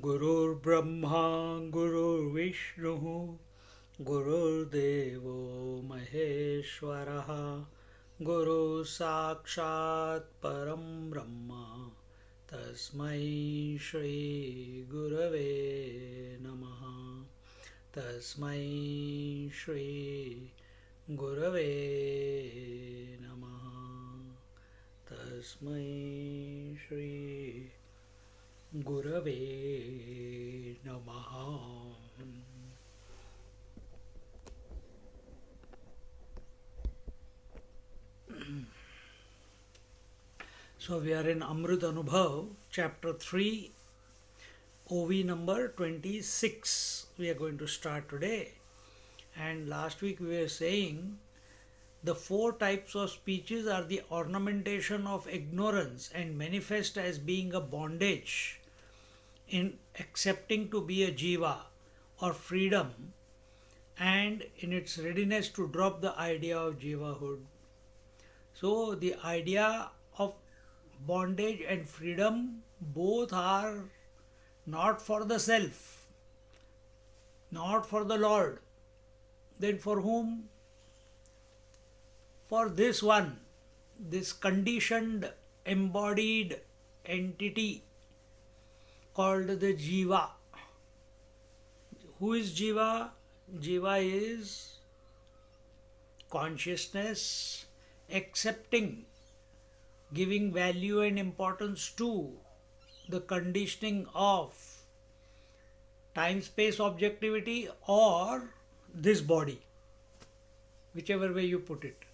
गुरुर्ब्रह्मा गुरुर्विष्णुः गुरुर्देवो महेश्वरः गुरुः साक्षात् परं ब्रह्म तस्मै श्रीगुरवे नमः तस्मै श्रीगुरवे नमः तस्मै श्री गुरवे नमः. So we are in Amrit Anubhav, chapter 3, OV number 26. We are going to start today. And last week we were saying the four types of speeches are the ornamentation of ignorance and manifest as being a bondage in accepting to be a jiva or freedom and in its readiness to drop the idea of jivahood. So the idea of bondage and freedom both are not for the self, not for the Lord. Then for whom? For this one, this conditioned embodied entity called the Jiva. Who is Jiva? Jiva is consciousness accepting, giving value and importance to the conditioning of time space objectivity or this body, whichever way you put it.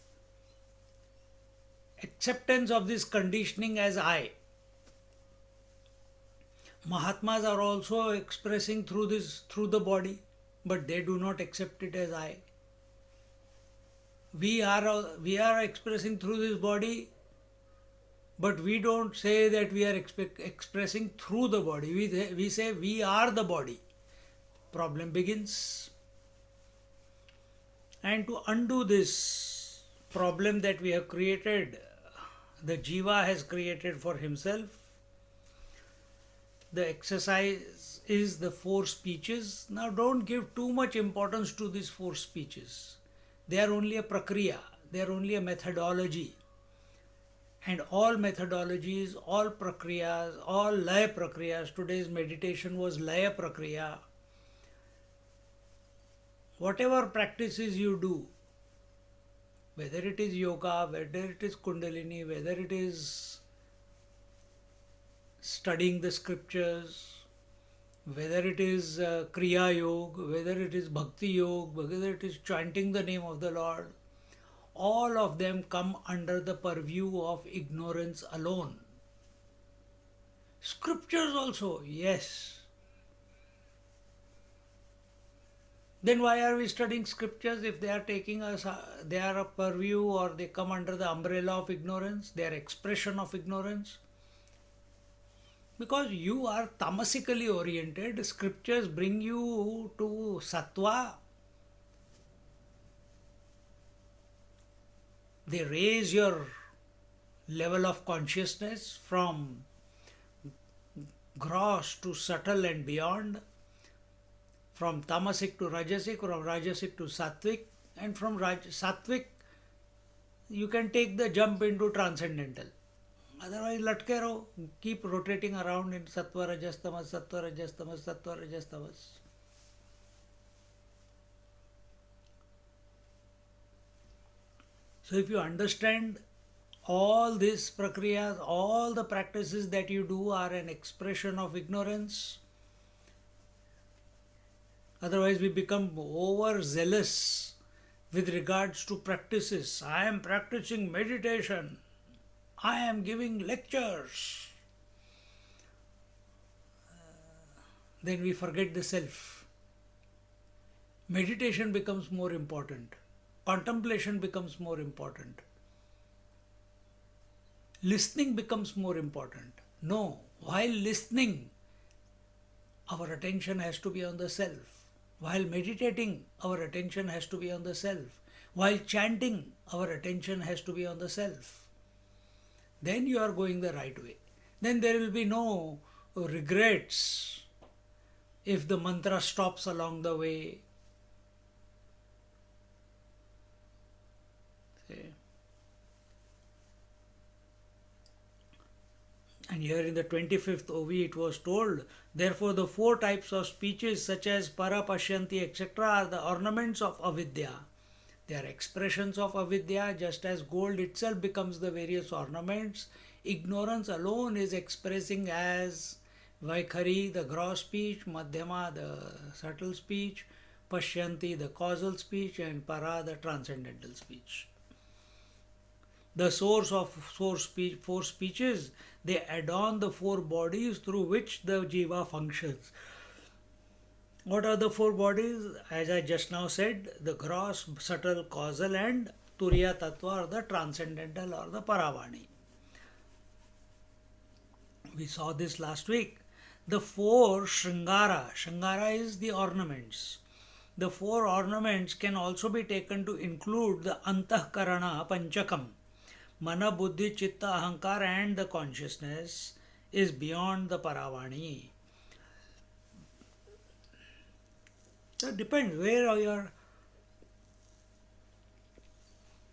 Acceptance of this conditioning as I. Mahatmas are also expressing through the body, but they do not accept it as I. We are expressing through this body, but we don't say that we are expressing through the body. We say we are the body. Problem begins. And to undo this problem that we have created, the Jiva has created for himself, the exercise is the four speeches. Now don't give too much importance to these four speeches. They are only a prakriya, they are only a methodology. And all methodologies, all prakriyas, all laya prakriyas, today's meditation was laya prakriya. Whatever practices you do, whether it is yoga, whether it is kundalini, whether it is studying the scriptures, whether it is kriya yoga, whether it is bhakti yoga, whether it is chanting the name of the Lord, all of them come under the purview of ignorance alone. Scriptures also, yes. Then why are we studying scriptures if they are taking us, they are a purview or they come under the umbrella of ignorance, they are expression of ignorance? Because you are tamasically oriented, scriptures bring you to sattva. They raise your level of consciousness from gross to subtle and beyond, from tamasic to rajasic, from rajasic to sattvic, and from sattvic you can take the jump into transcendental. Otherwise, latke raho, keep rotating around in sattva, rajas, tamas, sattva, rajas, tamas, sattva, rajas, tamas. So if you understand all these prakriyas, all the practices that you do are an expression of ignorance. Otherwise we become overzealous with regards to practices. I am practicing meditation. I am giving lectures. Then we forget the self. Meditation becomes more important. Contemplation becomes more important. Listening becomes more important. No, while listening, our attention has to be on the self. While meditating, our attention has to be on the self. While chanting, our attention has to be on the self. Then you are going the right way. Then there will be no regrets if the mantra stops along the way. See? And here in the 25th OV it was told, therefore the four types of speeches such as para, pashyanti, etc. are the ornaments of avidya. They are expressions of avidya, just as gold itself becomes the various ornaments. Ignorance alone is expressing as Vaikhari, the gross speech, Madhyama, the subtle speech, Pashyanti, the causal speech, and Para, the transcendental speech. The source of four speeches, they adorn the four bodies through which the jiva functions. What are the four bodies? As I just now said, the gross, subtle, causal, and Turiya Tattva, or the transcendental, or the Paravani. We saw this last week. The four Shringara. Shringara is the ornaments. The four ornaments can also be taken to include the Antahkarana Panchakam. Mana, Buddhi, Chitta, Ahankar, and the consciousness is beyond the Paravani. So it depends where are your,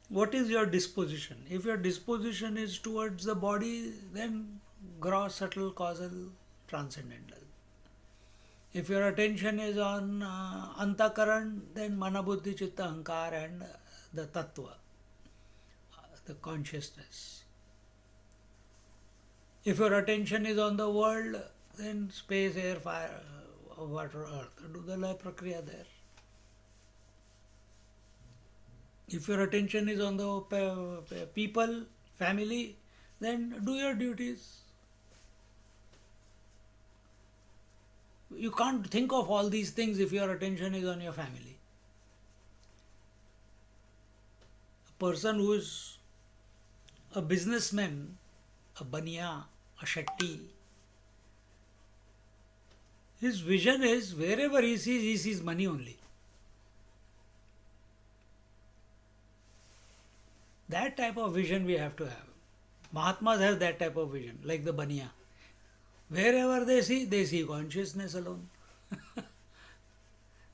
what is your disposition. If your disposition is towards the body, then gross, subtle, causal, transcendental. If your attention is on Antakaran, then Mana, Buddhi, Chitta, Ahankar, and the Tattva, the consciousness. If your attention is on the world, then space, air, fire, water, earth. Do the laya prakriya there. If your attention is on the people, family, then do your duties. You can't think of all these things if your attention is on your family. A person who is a businessman, a baniya, a shetty, his vision is wherever he sees money only. That type of vision we have to have. Mahatmas have that type of vision, like the baniya. Wherever they see consciousness alone.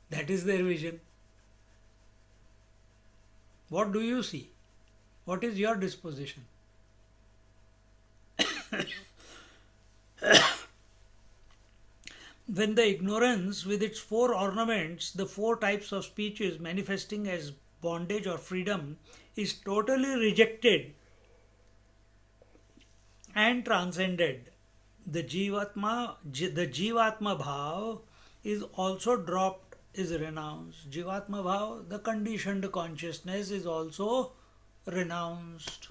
That is their vision. What do you see? What is your disposition? When the ignorance with its four ornaments, the four types of speeches manifesting as bondage or freedom, is totally rejected and transcended, the Jivatma Bhav is also dropped, is renounced. Jivatma Bhav, the conditioned consciousness, is also renounced.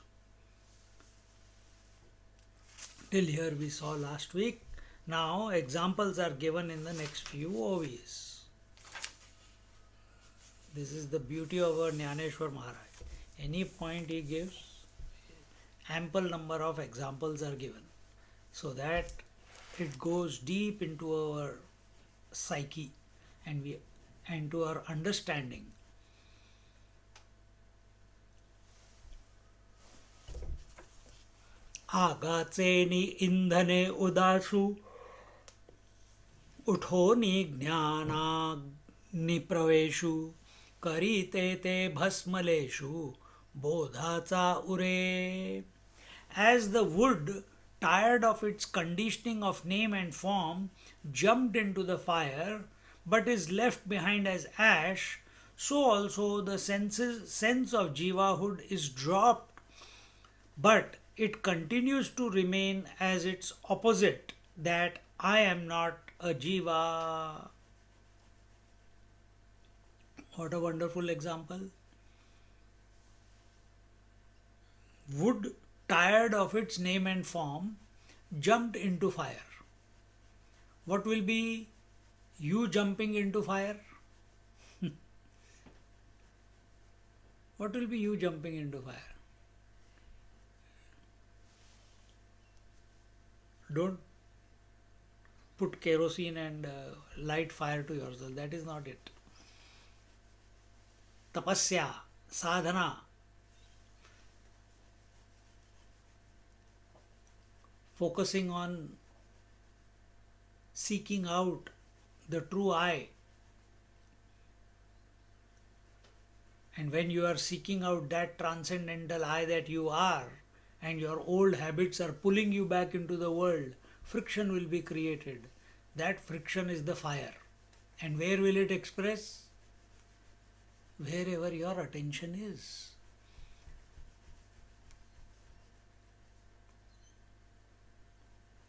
Till here we saw last week. Now examples are given in the next few OVs. This is the beauty of our Jnaneshwar Maharaj. Any point he gives, ample number of examples are given, so that it goes deep into our psyche and to our understanding. आगाचेनि इंधने उदासु उठोनि ज्ञानाग्निप्रवेशु करीते ते भस्मलेषु बोधाचा उरे. As the wood, tired of its conditioning of name and form, jumped into the fire, but is left behind as ash, so also the sense of jivahood is dropped, but it continues to remain as its opposite, that I am not a jiva. What a wonderful example. wood, tired of its name and form, jumped into fire. What will be you jumping into fire? What will be you jumping into fire? Don't put kerosene and light fire to yourself. That is not it. Tapasya, sadhana, focusing on seeking out the true I. And when you are seeking out that transcendental I that you are, and your old habits are pulling you back into the world, friction will be created. That friction is the fire. And where will it express? Wherever your attention is.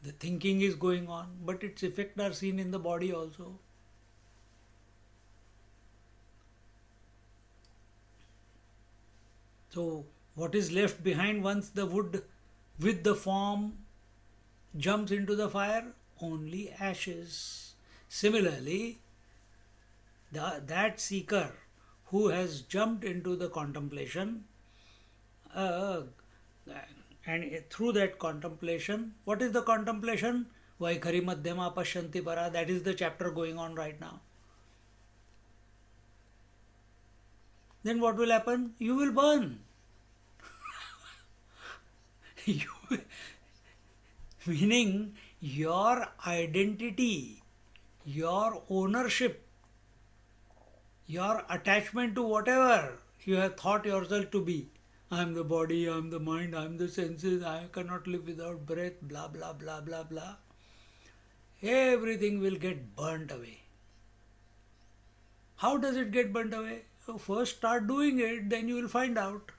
The thinking is going on, but its effects are seen in the body also. So, what is left behind once the wood with the form jumps into the fire? Only ashes. Similarly, that seeker who has jumped into the contemplation, and through that contemplation, what is the contemplation? Vaikhari Madhyama Pashyanti Para, that is the chapter going on right now. Then what will happen? You will burn. Meaning your identity, your ownership, your attachment to whatever you have thought yourself to be. I am the body, I am the mind, I am the senses, I cannot live without breath, blah blah blah blah blah. Everything will get burnt away. How does it get burnt away? So first start doing it, then you will find out.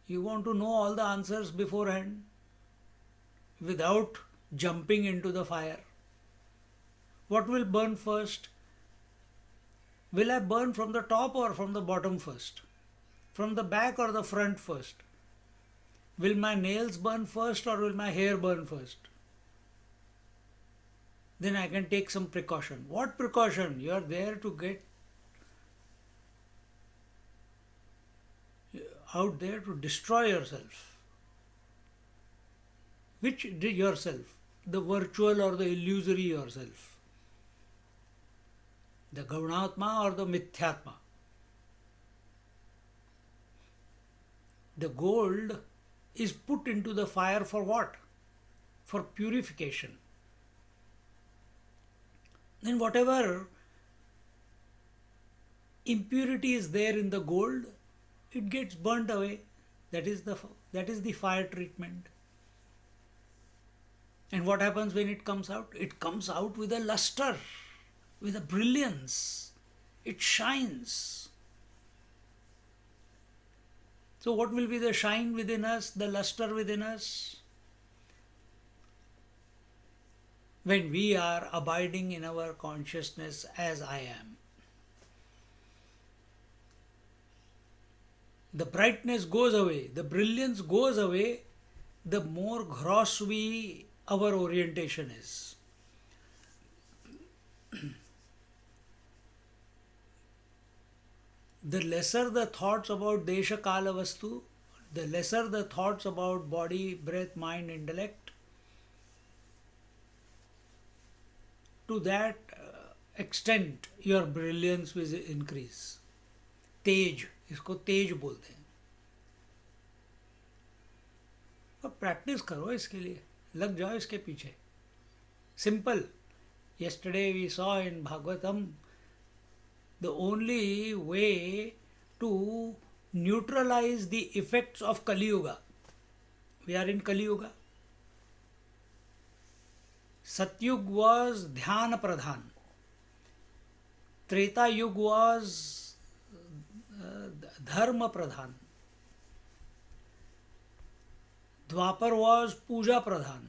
You want to know all the answers beforehand without jumping into the fire. What will burn first? Will I burn from the top or from the bottom first? From the back or the front first? Will my nails burn first or will my hair burn first? Then I can take some precaution. What precaution? You are there to get out there to destroy yourself. Which yourself? The virtual or the illusory yourself? The Gaunatma or the Mithyatma? The gold is put into the fire for what? For purification. Then whatever impurity is there in the gold, it gets burnt away. That is the fire treatment. And what happens when it comes out? It comes out with a luster, with a brilliance. It shines. So what will be the shine within us, the luster within us? When we are abiding in our consciousness as I am. The brightness goes away, the brilliance goes away, the more gross our orientation is. The lesser the thoughts about Desha Kala Vastu, the lesser the thoughts about body, breath, mind, intellect, to that extent your brilliance will increase. तेज, इसको तेज बोलते हैं. अब practice करो इसके लिए, लग जाओ इसके पीछे. Simple. Yesterday we saw in Bhagavatam the only way to neutralize the effects of Kali Yuga. We are in Kali Yuga. Satyug was Dhyana Pradhan. Treta Yug was Dharma Pradhan. Dwapar was Puja Pradhan.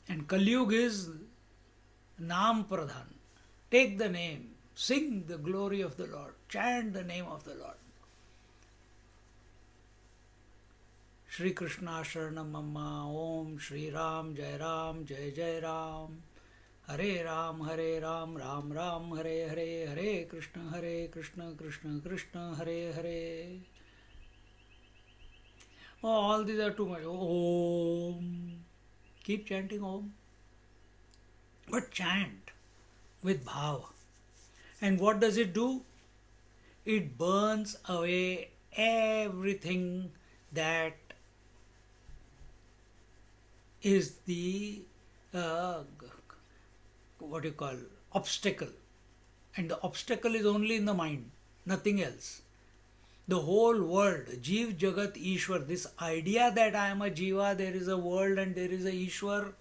And Kali Yuga is Naam Pradhan. Take the name, Sing the glory of the Lord. Chant the name of the Lord. Shri Krishna Sharanam Mama. Om Shri Ram Jai Ram Jai Jai Ram. Hare Ram Ram Ram Hare Hare. Hare Krishna Krishna Krishna Hare Hare. Oh, all these are too much. Om. Keep chanting Om. But chant with bhava. And what does it do? It burns away everything that is the what you call obstacle. And the obstacle is only in the mind, nothing else. The whole world, Jeev Jagat Ishwar, this idea that I am a Jiva, there is a world and there is a Ishwar,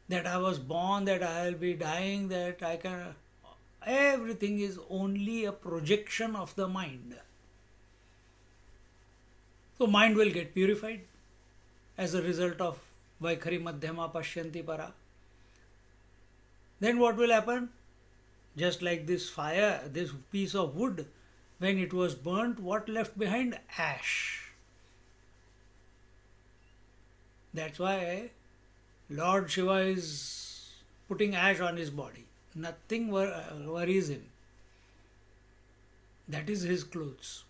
that I was born, that I will be dying, that I can... Everything is only a projection of the mind. So mind will get purified as a result of Vaikhari Madhyama Pashyanti Para. Then what will happen? Just like this fire, this piece of wood, when it was burnt, what left behind? Ash. That's why Lord Shiva is putting ash on his body. Nothing worries him. That is his clothes.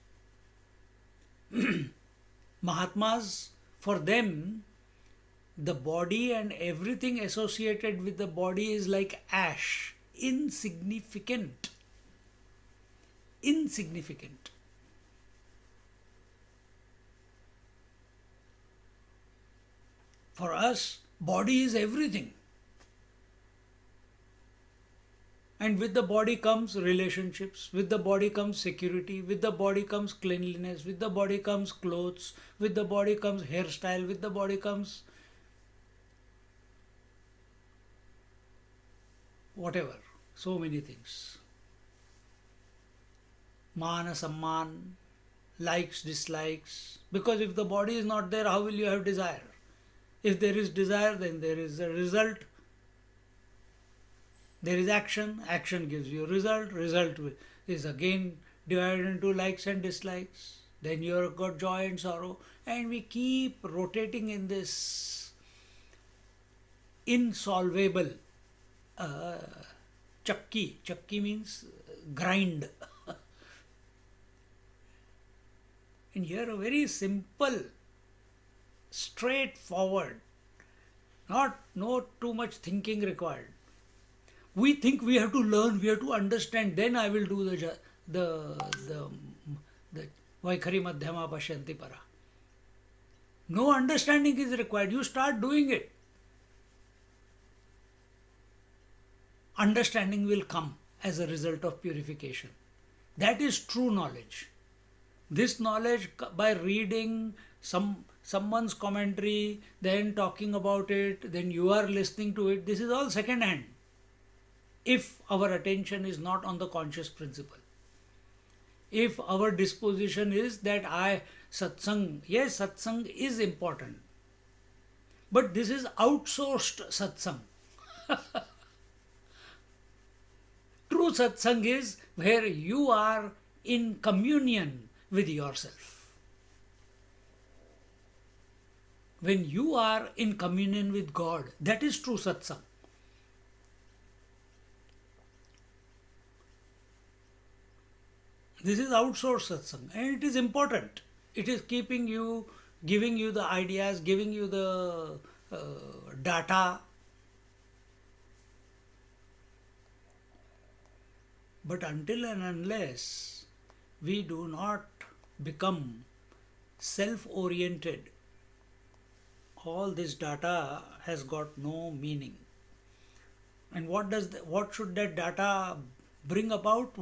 Mahatmas, for them, the body and everything associated with the body is like ash. Insignificant. Insignificant. For us, body is everything. And with the body comes relationships, with the body comes security, with the body comes cleanliness, with the body comes clothes, with the body comes hairstyle, with the body comes whatever, so many things. Mana, Samman, likes, dislikes. Because if the body is not there, how will you have desire? If there is desire, then there is a result. There is action. Action gives you result. Result is again divided into likes and dislikes. Then you have got joy and sorrow. And we keep rotating in this insolvable chakki. Chakki means grind. And here a very simple, straightforward, not too much thinking required. We think we have to learn, we have to understand, then I will do the Vaikhari Madhyama Pashyanti Para. No understanding is required. You start doing it. Understanding will come as a result of purification. That is true knowledge. This knowledge, by reading someone's commentary, then talking about it, then you are listening to it, this is all second hand. If our attention is not on the conscious principle. If our disposition is that satsang, yes, satsang is important. But this is outsourced satsang. True satsang is where you are in communion with yourself. When you are in communion with God, that is true satsang. This is outsourced satsang and it is important. It is keeping you, giving you the ideas, giving you the data. But until and unless we do not become self-oriented, all this data has got no meaning. And what should that data bring about?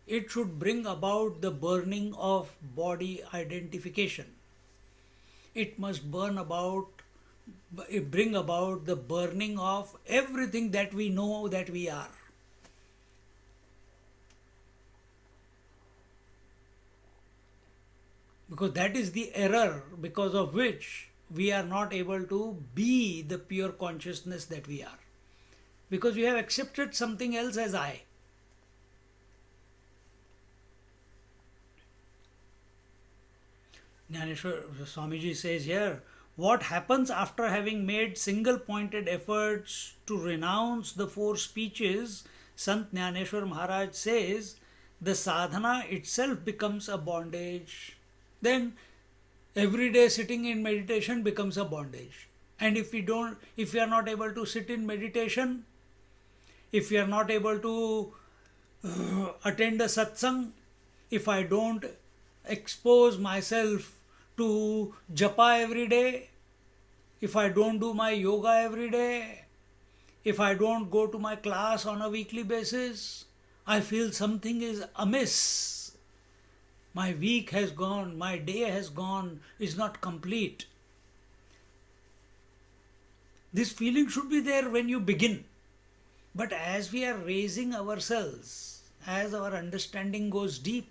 It should bring about the burning of body identification. It must bring about the burning of everything that we know that we are. Because that is the error because of which we are not able to be the pure consciousness that we are. because we have accepted something else as I. Jnaneshwar Swamiji says here, what happens after having made single pointed efforts to renounce the four speeches? Sant Jnaneshwar Maharaj says, the sadhana itself becomes a bondage. Then every day sitting in meditation becomes a bondage. And if we are not able to sit in meditation, if we are not able to attend a satsang, if I don't expose myself to japa every day, if I don't do my yoga every day, if I don't go to my class on a weekly basis, I feel something is amiss. My week has gone, my day has gone, is not complete. This feeling should be there when you begin. But as we are raising ourselves, as our understanding goes deep,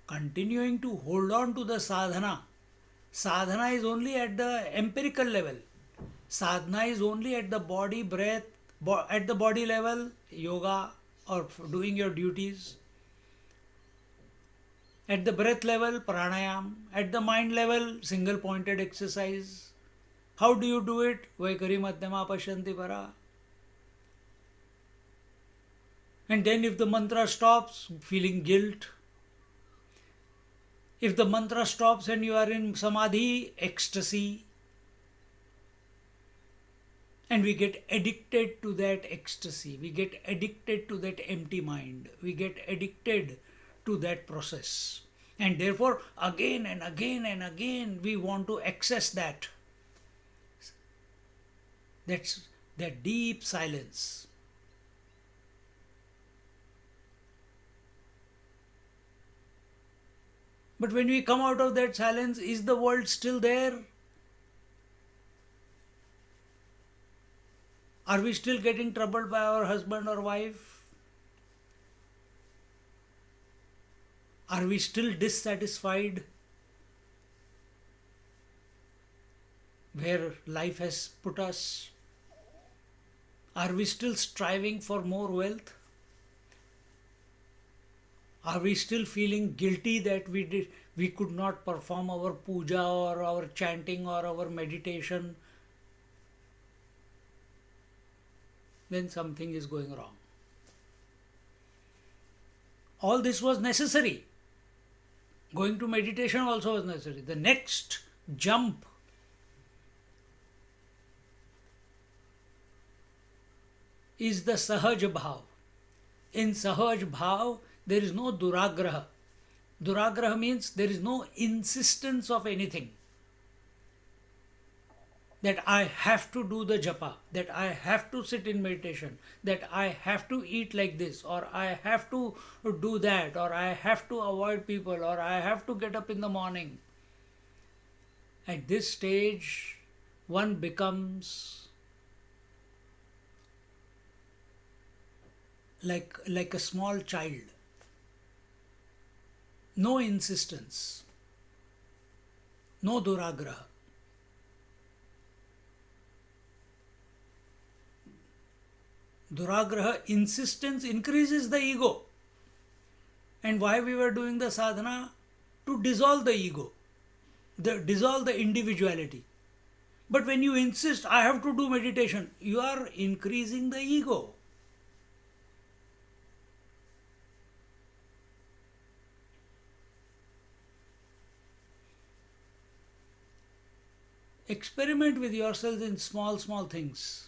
continuing to hold on to the sadhana. Sadhana is only at the empirical level. Sadhana is only at the body, breath, at the body level, yoga or doing your duties. At the breath level, pranayam. At the mind level, single pointed exercise. How do you do it? Vaikari madhyama pashyanti para. And then if the mantra stops, feeling guilt. If the mantra stops and you are in samadhi, ecstasy. And we get addicted to that ecstasy. We get addicted to that empty mind. We get addicted to that process. And therefore, again and again and again, we want to access that. That's that deep silence. But when we come out of that silence, is the world still there? Are we still getting troubled by our husband or wife? Are we still dissatisfied where life has put us? Are we still striving for more wealth? Are we still feeling guilty that we could not perform our puja or our chanting or our meditation? Then something is going wrong. All this was necessary. Going to meditation also was necessary. The next jump is the Sahaj Bhav. In Sahaj Bhav, there is no Duragraha. Duragraha means there is no insistence of anything. That I have to do the japa, that I have to sit in meditation, that I have to eat like this, or I have to do that, or I have to avoid people, or I have to get up in the morning. At this stage, one becomes like a small child. No insistence, no duragraha. Duragraha, insistence, increases the ego. And why we were doing the sadhana? To dissolve the ego, dissolve the individuality. But when you insist, I have to do meditation, you are increasing the ego. Experiment with yourselves in small things.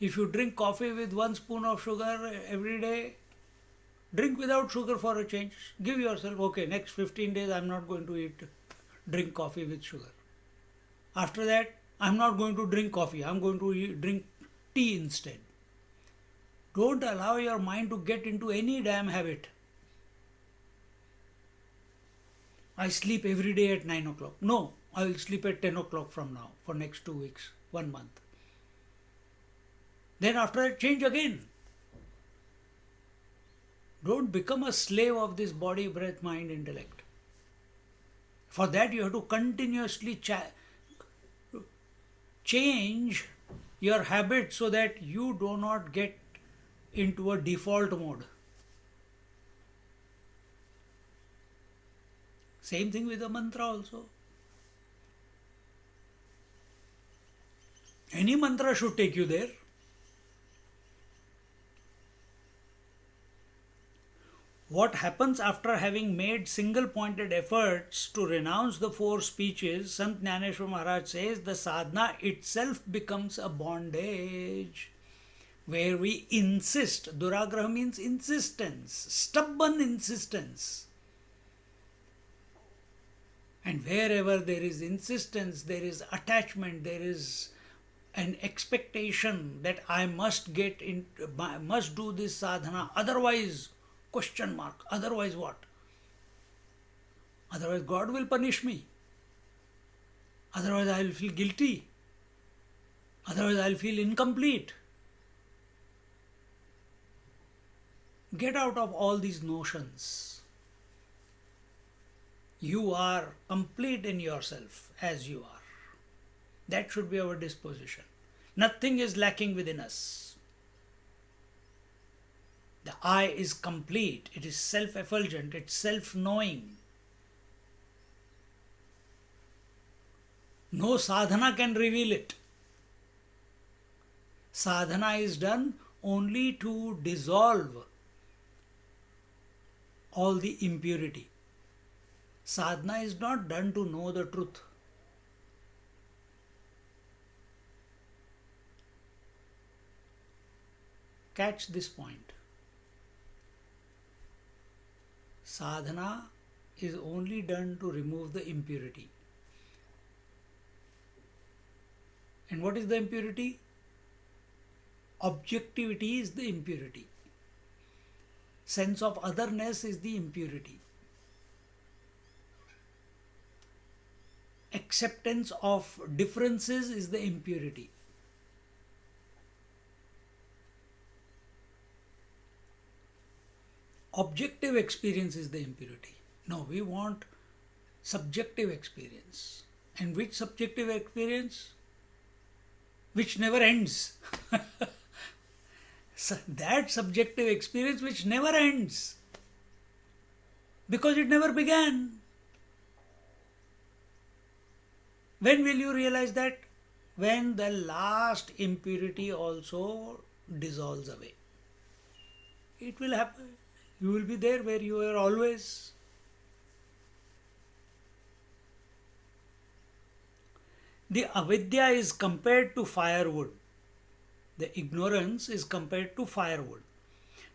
If you drink coffee with 1 spoon of sugar every day, drink without sugar for a change. Give yourself, okay, next 15 days I'm not going to drink coffee with sugar. After that, I'm not going to drink coffee. I'm going to drink tea instead. Don't allow your mind to get into any damn habit. I sleep every day at 9 o'clock. No, I will sleep at 10 o'clock from now for next 2 weeks, 1 month. Then after that, change again. Don't become a slave of this body, breath, mind, intellect. For that you have to continuously change your habit so that you do not get into a default mode. Same thing with the mantra also. Any mantra should take you there. What happens after having made single-pointed efforts to renounce the four speeches, Sant Jnaneshwar Maharaj says, the sadhana itself becomes a bondage where we insist. Duragraha means insistence, stubborn insistence. And wherever there is insistence, there is attachment, there is an expectation that I must must do this sadhana, otherwise, question mark, otherwise what? Otherwise God will punish me. Otherwise I will feel guilty. Otherwise I will feel incomplete. Get out of all these notions. You are complete in yourself as you are. That should be our disposition. Nothing is lacking within us. The I is complete. It is self-effulgent. It's self-knowing. No sadhana can reveal it. Sadhana is done only to dissolve all the impurity. Sadhana is not done to know the truth. Catch this point. Sadhana is only done to remove the impurity. And what is the impurity? Objectivity is the impurity. Sense of otherness is the impurity. Acceptance of differences is the impurity. Objective experience is the impurity. No, we want subjective experience. And which subjective experience? Which never ends. So that subjective experience which never ends. Because it never began. When will you realize that? When the last impurity also dissolves away. It will happen. You will be there where you were always. The avidya is compared to firewood. The ignorance is compared to firewood.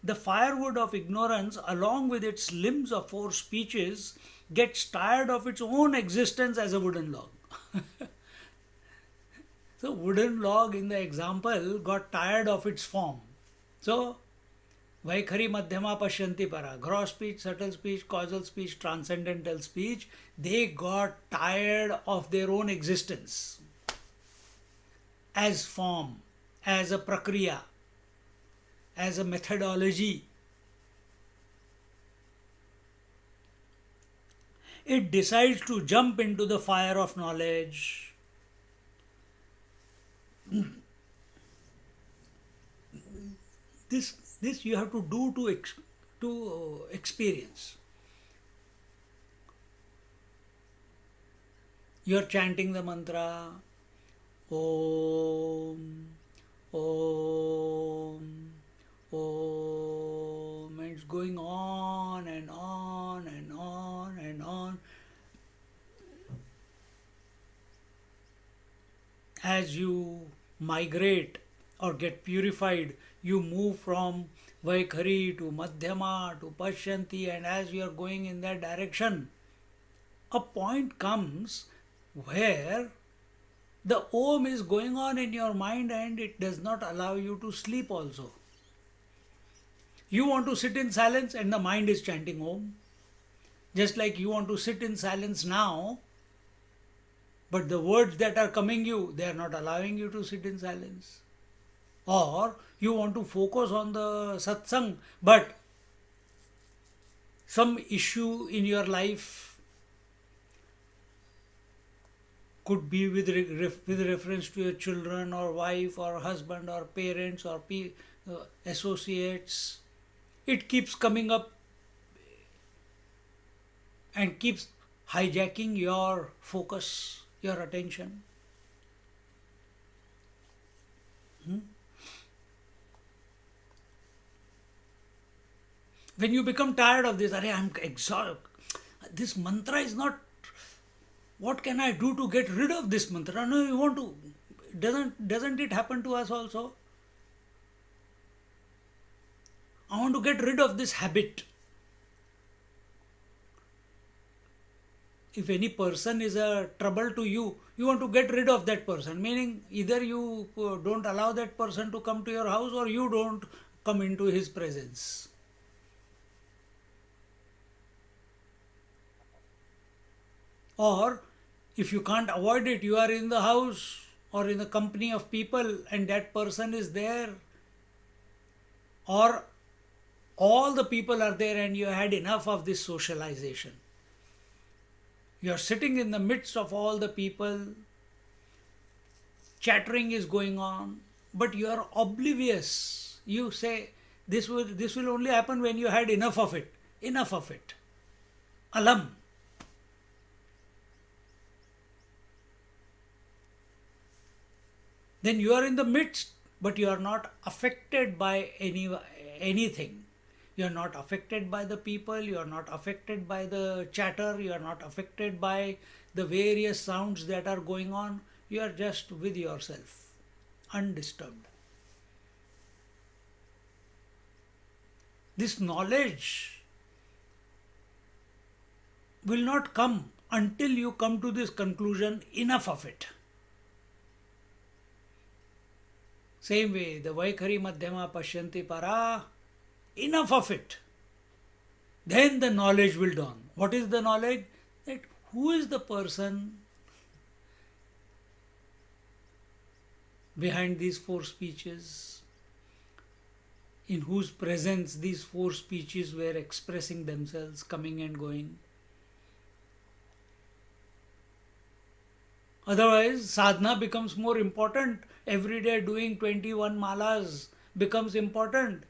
The firewood of ignorance, along with its limbs of four speeches, gets tired of its own existence as a wooden log. So, wooden log in the example got tired of its form. So, Vaikhari Madhyama Pashyanti Para, gross speech, subtle speech, causal speech, transcendental speech, they got tired of their own existence as form, as a prakriya, as a methodology. It decides to jump into the fire of knowledge. This you have to do to experience. You are chanting the mantra, Om, Om, Om, and it's going on and on and on and on. As you migrate or get purified, you move from Vaikhari to Madhyama to Pashyanti, and as you are going in that direction, a point comes where the Om is going on in your mind and it does not allow you to sleep also. You want to sit in silence and the mind is chanting Om. Just like you want to sit in silence now, but the words that are coming you, they are not allowing you to sit in silence. Or you want to focus on the satsang, but some issue in your life could be with reference to your children or wife or husband or parents or associates. It keeps coming up and keeps hijacking your focus, your attention. When you become tired of this, I'm exhausted. This mantra is not. What can I do to get rid of this mantra? No, you want to. Doesn't it happen to us also? I want to get rid of this habit. If any person is a trouble to you, you want to get rid of that person. Meaning, either you don't allow that person to come to your house or you don't come into his presence. Or if you can't avoid it, you are in the house or in the company of people and that person is there, or all the people are there and you had enough of this socialization. You are sitting in the midst of all the people, chattering is going on, but you are oblivious. You say, this will only happen when you had enough of it. Enough of it. Alam. Then you are in the midst, but you are not affected by anything. You are not affected by the people, you are not affected by the chatter, you are not affected by the various sounds that are going on. You are just with yourself, undisturbed. This knowledge will not come until you come to this conclusion, enough of it. Same way, the Vaikhari Madhyama Pashyanti Para, enough of it. Then the knowledge will dawn. What is the knowledge? That who is the person behind these four speeches, in whose presence these four speeches were expressing themselves, coming and going. Otherwise, sadhana becomes more important. Every day doing 21 malas becomes important.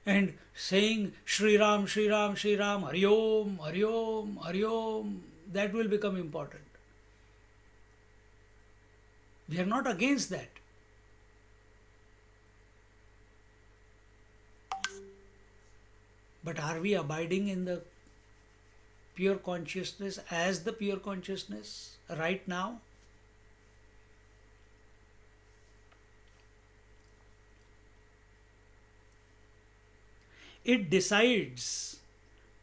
And saying Shri Ram, Shri Ram, Shri Ram, Hari Om, Hari Om, Hari Om, that will become important. We are not against that. But are we abiding in the pure consciousness as the pure consciousness right now? It decides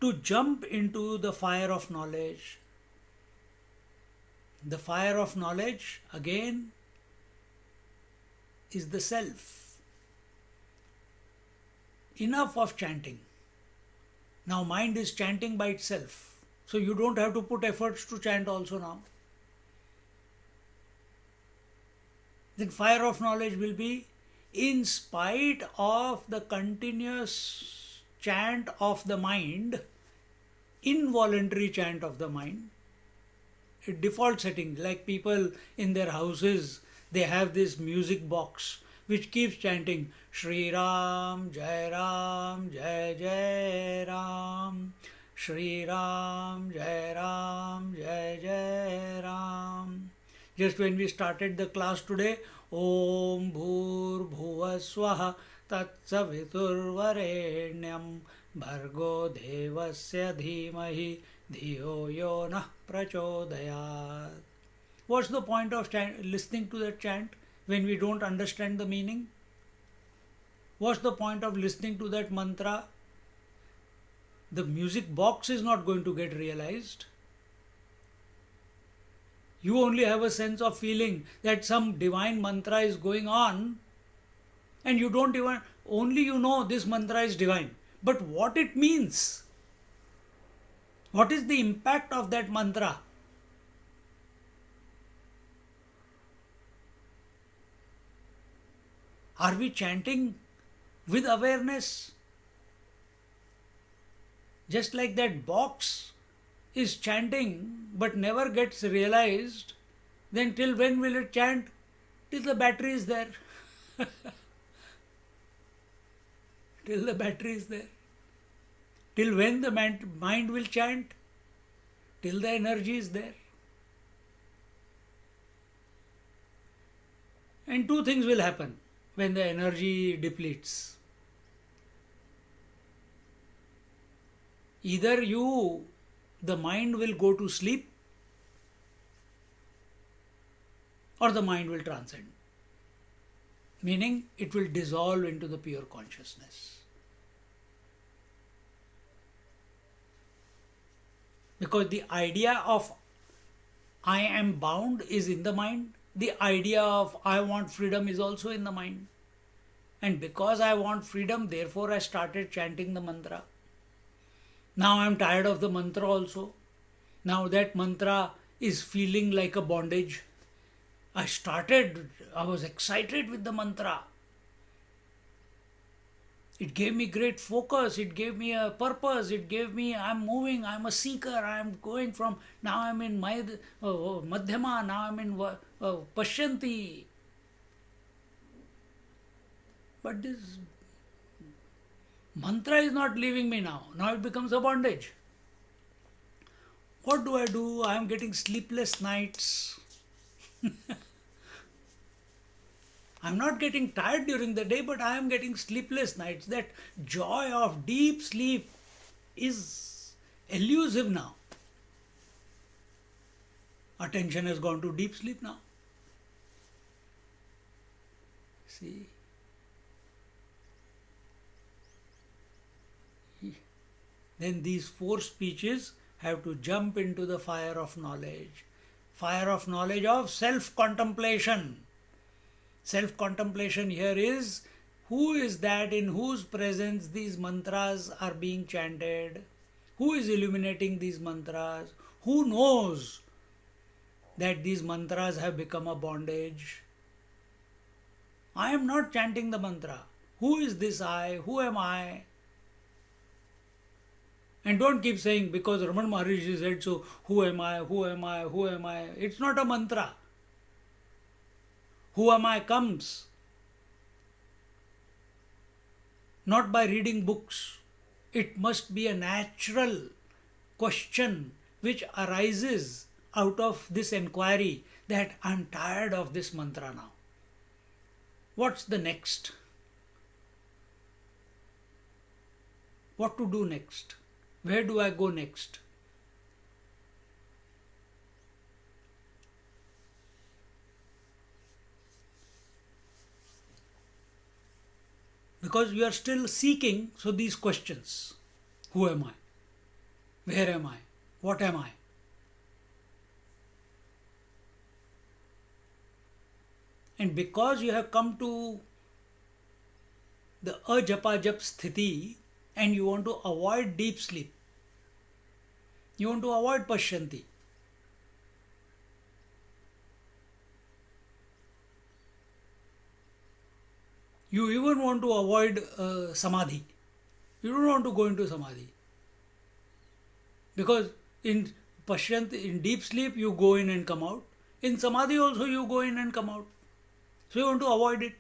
to jump into the fire of knowledge. The fire of knowledge, again, is the self. Enough of chanting. Now mind is chanting by itself. So you don't have to put efforts to chant also now. Then fire of knowledge will be, in spite of the continuous chant of the mind, involuntary chant of the mind, a default setting, like people in their houses, they have this music box which keeps chanting Shri Ram, Jai Ram, Jai Jai Ram, Shri Ram, Jai Ram, Jai Jai Ram. Just when we started the class today, Om Bhur Bhuva Swaha Tat Saviturvarenyam Bhargo Devasya Dhimahi Dhiyo Yo Nah Prachodayat. What's the point of listening to that chant when we don't understand the meaning? What's the point of listening to that mantra? The music box is not going to get realized. You only have a sense of feeling that some divine mantra is going on, and you don't even, only you know this mantra is divine. But what it means, what is the impact of that mantra? Are we chanting with awareness? Just like that box is chanting but never gets realized, then till when will it chant? Till the battery is there. Till the battery is there. Till when the mind will chant? Till the energy is there. And two things will happen when the energy depletes. Either the mind will go to sleep, or the mind will transcend, meaning it will dissolve into the pure consciousness. Because the idea of I am bound is in the mind, the idea of I want freedom is also in the mind. And because I want freedom, therefore I started chanting the mantra. Now I am tired of the mantra also. Now that mantra is feeling like a bondage. I was excited with the mantra. It gave me great focus, it gave me a purpose, it gave me, I'm moving, I'm a seeker, I'm going from, now I'm in Madhyama, now I'm in Pashyanti. But this mantra is not leaving me now. Now it becomes a bondage. What do? I am getting sleepless nights. I'm not getting tired during the day, but I am getting sleepless nights. That joy of deep sleep is elusive now. Attention has gone to deep sleep now. See? Then these four speeches have to jump into the fire of knowledge. Fire of knowledge of self-contemplation. Self-contemplation here is, who is that in whose presence these mantras are being chanted? Who is illuminating these mantras? Who knows that these mantras have become a bondage? I am not chanting the mantra. Who is this I? Who am I? And don't keep saying, because Ramana Maharishi said so, who am I, who am I, who am I? It's not a mantra. Who am I comes not by reading books. It must be a natural question which arises out of this inquiry that I'm tired of this mantra now. What's the next? What to do next? Where do I go next? Because we are still seeking, so these questions. Who am I? Where am I? What am I? And because you have come to the ajapa jap sthiti and you want to avoid deep sleep, you want to avoid pashyanti, you even want to avoid samadhi. You don't want to go into samadhi. Because in pashyanti, in deep sleep, you go in and come out. In samadhi also you go in and come out. So you want to avoid it.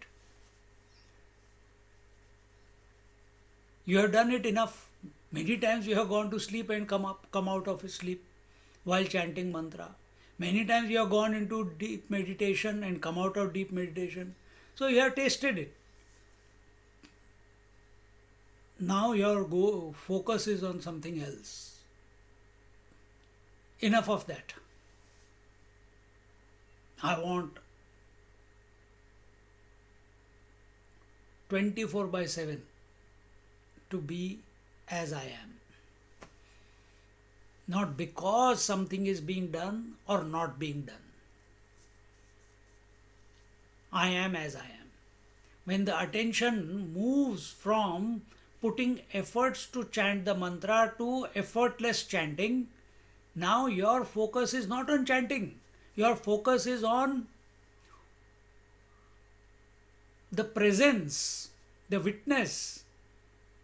You have done it enough. Many times you have gone to sleep and come out of sleep while chanting mantra. Many times you have gone into deep meditation and come out of deep meditation. So you have tasted it. Now your focus is on something else. Enough of that. I want 24/7 to be as I am. Not because something is being done or not being done. I am as I am. When the attention moves from putting efforts to chant the mantra to effortless chanting, now your focus is not on chanting. Your focus is on the presence, the witness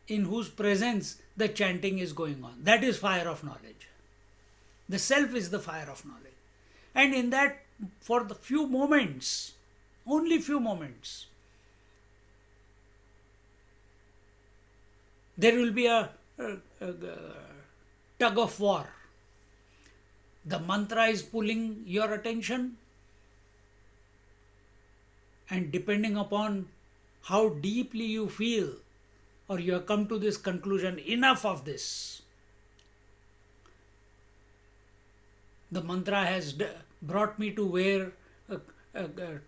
in whose presence the chanting is going on. That is fire of knowledge. The self is the fire of knowledge. And in that, for the few moments, only few moments, there will be a tug of war. The mantra is pulling your attention, and depending upon how deeply you feel, or you have come to this conclusion, enough of this, the mantra has brought me to where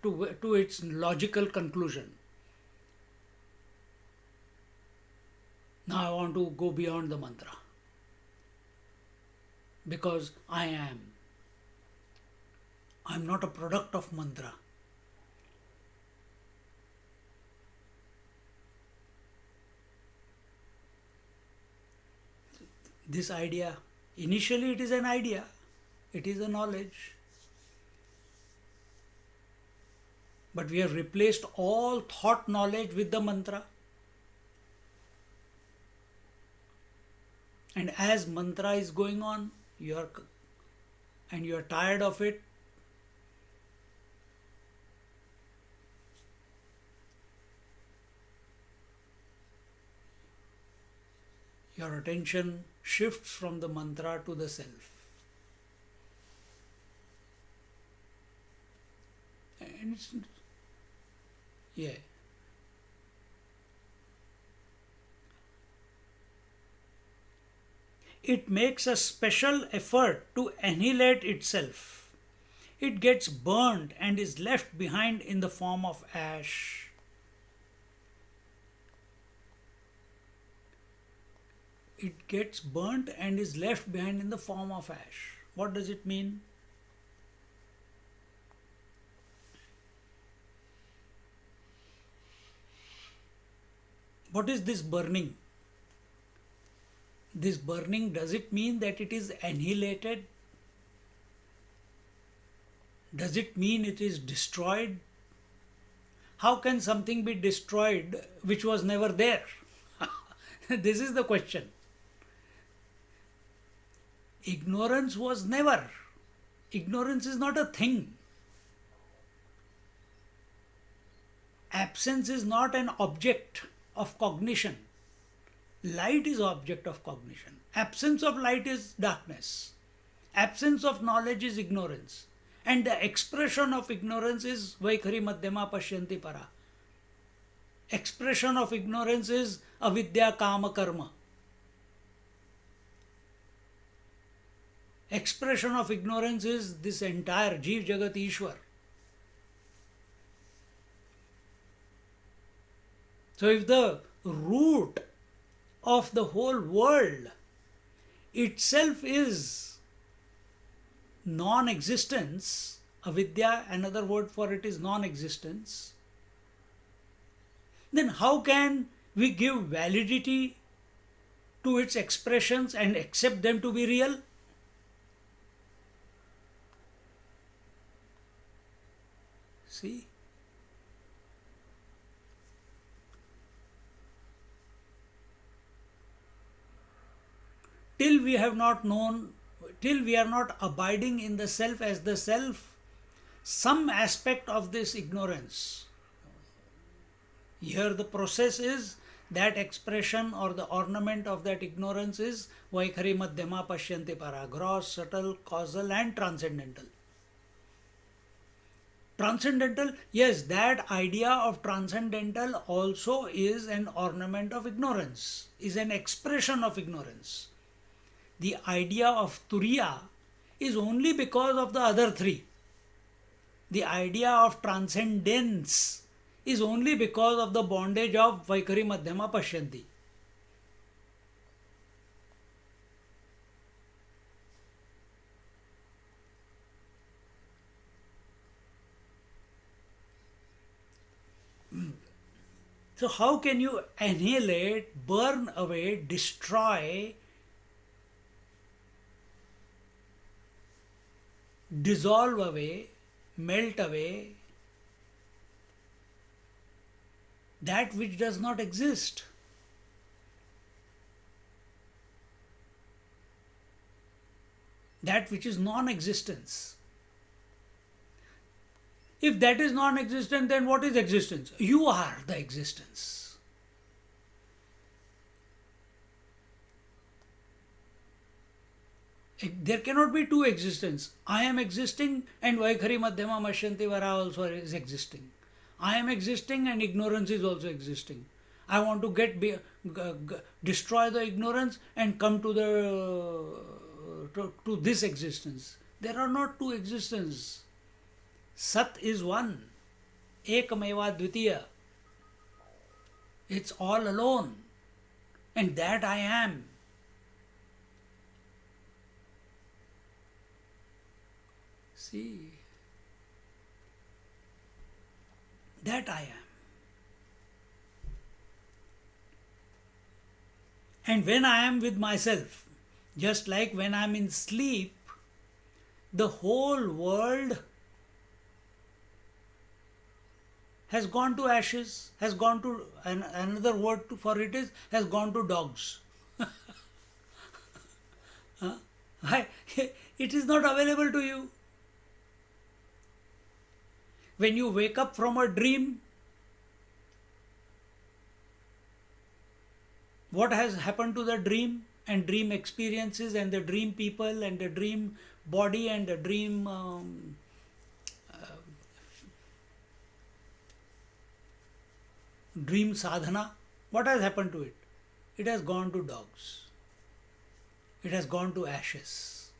to its logical conclusion. Now I want to go beyond the mantra, because I'm not a product of mantra. This idea, initially it is an idea, it is a knowledge. But we have replaced all thought knowledge with the mantra. And as mantra is going on, you are tired of it, your attention shifts from the mantra to the self. And it's, yeah. It makes a special effort to annihilate itself. It gets burned and is left behind in the form of ash. It gets burnt and is left behind in the form of ash. What does it mean? What is this burning? This burning, does it mean that it is annihilated? Does it mean it is destroyed? How can something be destroyed which was never there? This is the question. Ignorance was never. Ignorance is not a thing. Absence is not an object of cognition. Light is object of cognition. Absence of light is darkness. Absence of knowledge is ignorance. And the expression of ignorance is Vaikhari Madhyama Pashyanti Para. Expression of ignorance is Avidya Kama Karma. Expression of ignorance is this entire Jeev Jagat Ishwar. So if the root of the whole world itself is non-existence, avidya, another word for it is non-existence, then how can we give validity to its expressions and accept them to be real? See? Till we are not abiding in the self as the self, some aspect of this ignorance. Here the process is that expression or the ornament of that ignorance is Vaikhari Madhyama Pashyanti Para, gross, subtle, causal and transcendental. Transcendental, yes, that idea of transcendental also is an ornament of ignorance, is an expression of ignorance. The idea of Turiya is only because of the other three. The idea of transcendence is only because of the bondage of Vaikhari Madhyama Pashyanti. So how can you annihilate, burn away, destroy, dissolve away, melt away that which does not exist? that which is non-existence. If that is non-existent, then what is existence? You are the existence. There cannot be two existence. I am existing and Vaikhari Madhyama Mashyanti Vara also is existing. I am existing and ignorance is also existing. I want to destroy the ignorance and come to to this existence. There are not two existences. Sat is one. Ekameva Dvitiya. It's all alone. And that I am. See, that I am. And when I am with myself, just like when I am in sleep, the whole world has gone to ashes, has gone to, another word for it is, has gone to dogs. It is not available to you. When you wake up from a dream, what has happened to the dream and dream experiences and the dream people and the dream body and the dream dream sadhana? What has happened to it? It has gone to dogs. It has gone to ashes.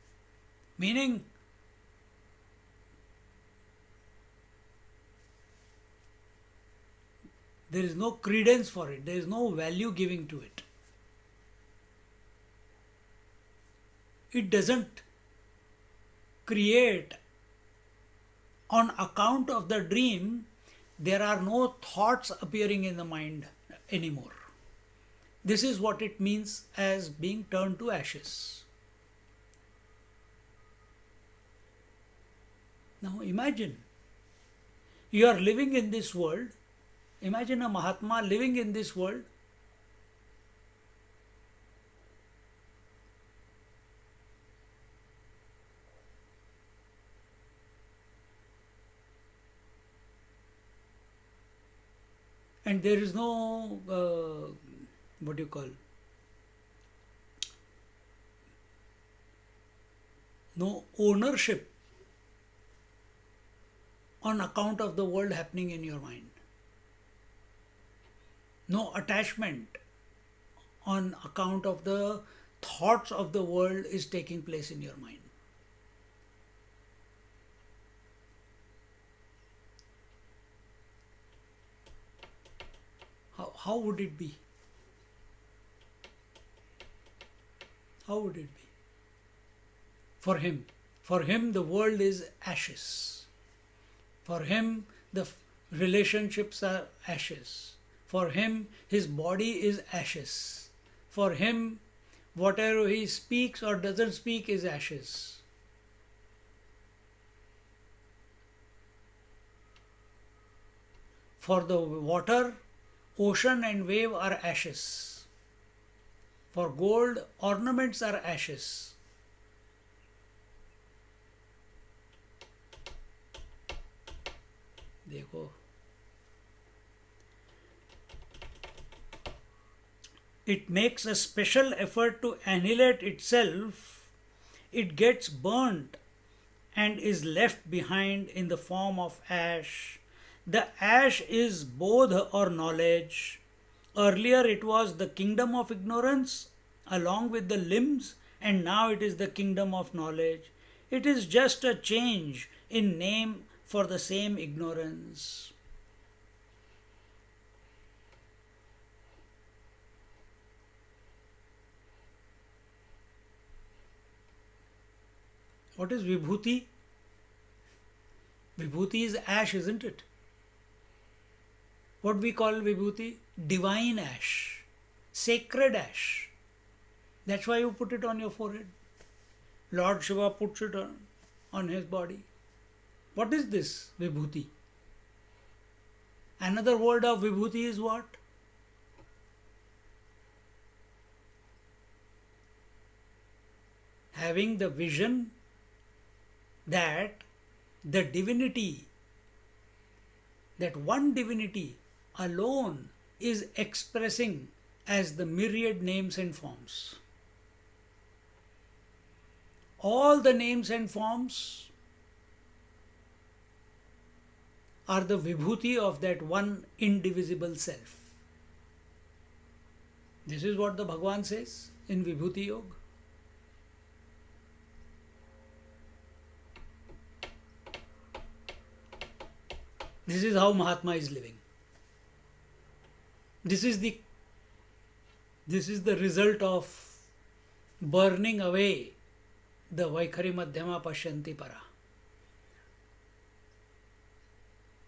Meaning, there is no credence for it. There is no value giving to it. It doesn't create on account of the dream. There are no thoughts appearing in the mind anymore. This is what it means as being turned to ashes. Now imagine, you are living in this world. Imagine a Mahatma living in this world. And there is no, what do you call, no ownership on account of the world happening in your mind. No attachment on account of the thoughts of the world is taking place in your mind. How would it be? How would it be? For him the world is ashes. For him the relationships are ashes. For him his body is ashes. For him whatever he speaks or doesn't speak is ashes. For the water, ocean and wave are ashes. For gold, ornaments are ashes. देखो, it makes a special effort to annihilate itself. It gets burnt and is left behind in the form of ash. The ash is bodh or knowledge. Earlier it was the kingdom of ignorance along with the limbs, and now it is the kingdom of knowledge. It is just a change in name for the same ignorance. What is Vibhuti? Vibhuti is ash, isn't it? What we call Vibhuti? Divine ash, sacred ash. That's why you put it on your forehead. Lord Shiva puts it on his body. What is this Vibhuti? Another word of Vibhuti is what? having the vision that the divinity, that one divinity alone is expressing as the myriad names and forms. All the names and forms are the vibhuti of that one indivisible self. This is what the Bhagavan says in Vibhuti Yoga. This is how Mahatma is living. This is the result of burning away the Vaikhari Madhyama Pashyanti Para.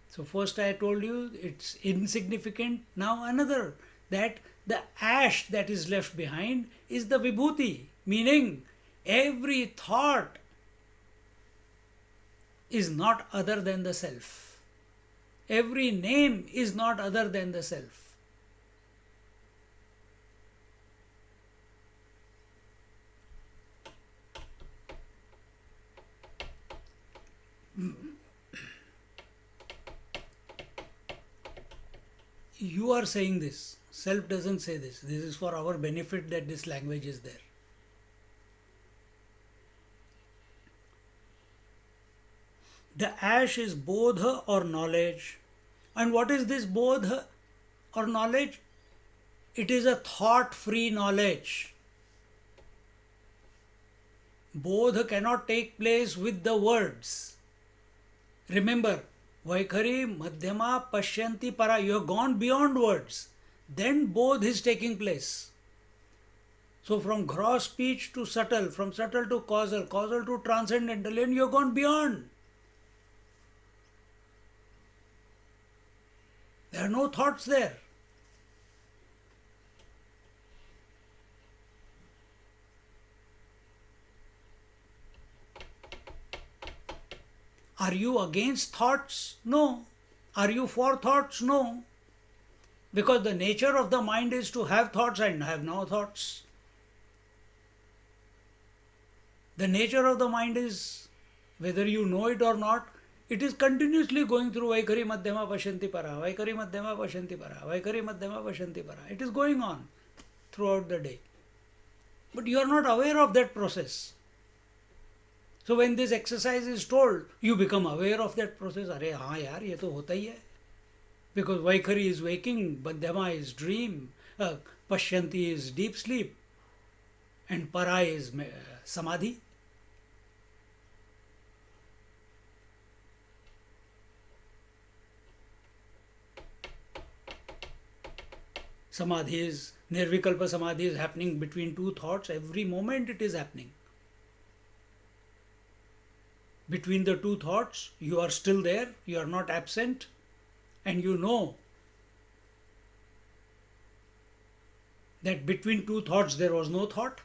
So first I told you it's insignificant. Now another, that the ash that is left behind is the vibhuti, meaning every thought is not other than the self. Every name is not other than the self. You are saying this. Self doesn't say this. This is for our benefit that this language is there. The ash is bodha or knowledge. And what is this bodha or knowledge? It is a thought-free knowledge. Bodha cannot take place with the words. Remember, Vaikhari Madhyama Pashyanti Para, you have gone beyond words. Then bodh is taking place. So from gross speech to subtle, from subtle to causal, causal to transcendental, and you have gone beyond. There are no thoughts there. Are you against thoughts? No. Are you for thoughts? No. Because the nature of the mind is to have thoughts and have no thoughts. The nature of the mind is, whether you know it or not, it is continuously going through Vaikhari Madhyama Pashyanti Para, Vaikhari Madhyama Pashyanti Para, Vaikhari Madhyama Pashyanti Para. It is going on throughout the day. But you are not aware of that process. So when this exercise is told, you become aware of that process. Arey haan yaar, ye to hota hi hai. Because Vaikhari is waking, Madhyama is dream, Pashyanti is deep sleep, and Para is Samadhi. Samadhi is, Nirvikalpa Samadhi is happening between two thoughts. Every moment it is happening. Between the two thoughts, you are still there, you are not absent, and you know that between two thoughts there was no thought.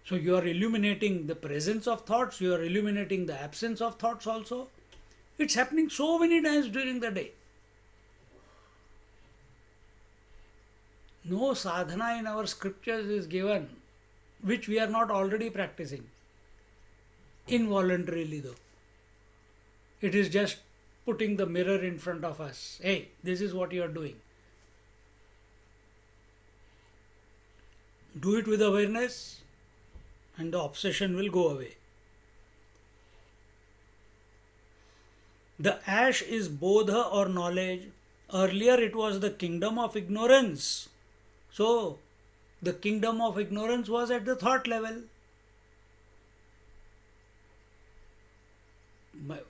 So you are illuminating the presence of thoughts, you are illuminating the absence of thoughts also. It's happening so many times during the day. No sadhana in our scriptures is given which we are not already practicing. Involuntarily though. It is just putting the mirror in front of us. Hey, this is what you are doing. Do it with awareness and the obsession will go away. The ash is bodha or knowledge. Earlier it was the kingdom of ignorance. So, the kingdom of ignorance was at the thought level.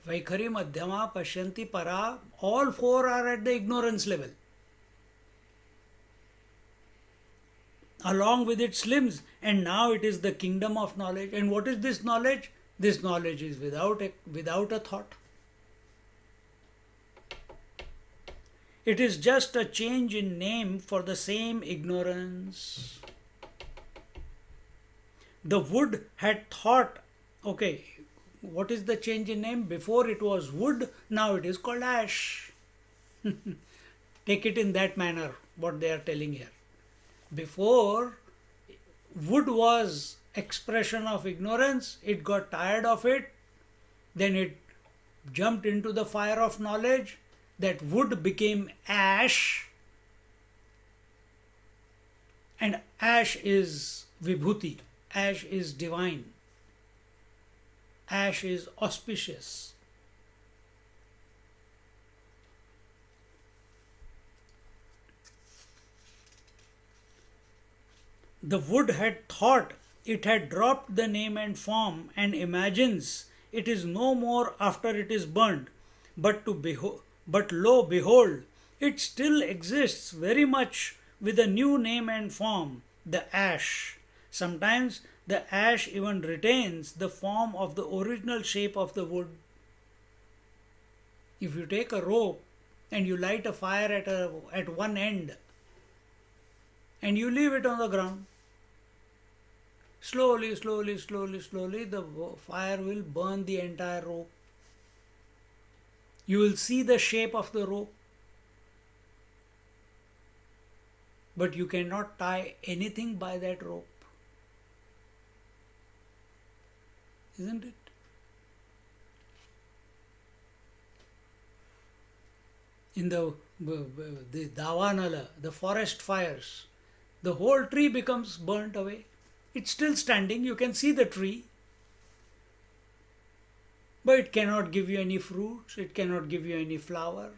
Vaikhari Madhyama Pashyanti Para, all four are at the ignorance level. Along with its limbs, and now it is the kingdom of knowledge. And what is this knowledge? This knowledge is without a thought. It is just a change in name for the same ignorance. The wood had thought, okay, what is the change in name? Before it was wood, now it is called ash. Take it in that manner, what they are telling here. Before, wood was expression of ignorance, it got tired of it, then it jumped into the fire of knowledge, that wood became ash, and ash is vibhuti, ash is divine, ash is auspicious. The wood had thought it had dropped the name and form, and imagines it is no more after it is burnt, but lo behold, it still exists very much with a new name and form, the ash. Sometimes the ash even retains the form of the original shape of the wood. If you take a rope and you light a fire at one end and you leave it on the ground, slowly, the fire will burn the entire rope. You will see the shape of the rope, but you cannot tie anything by that rope. Isn't it? In the Davanala, the forest fires, the whole tree becomes burnt away. It's still standing, you can see the tree, but it cannot give you any fruits, it cannot give you any flower,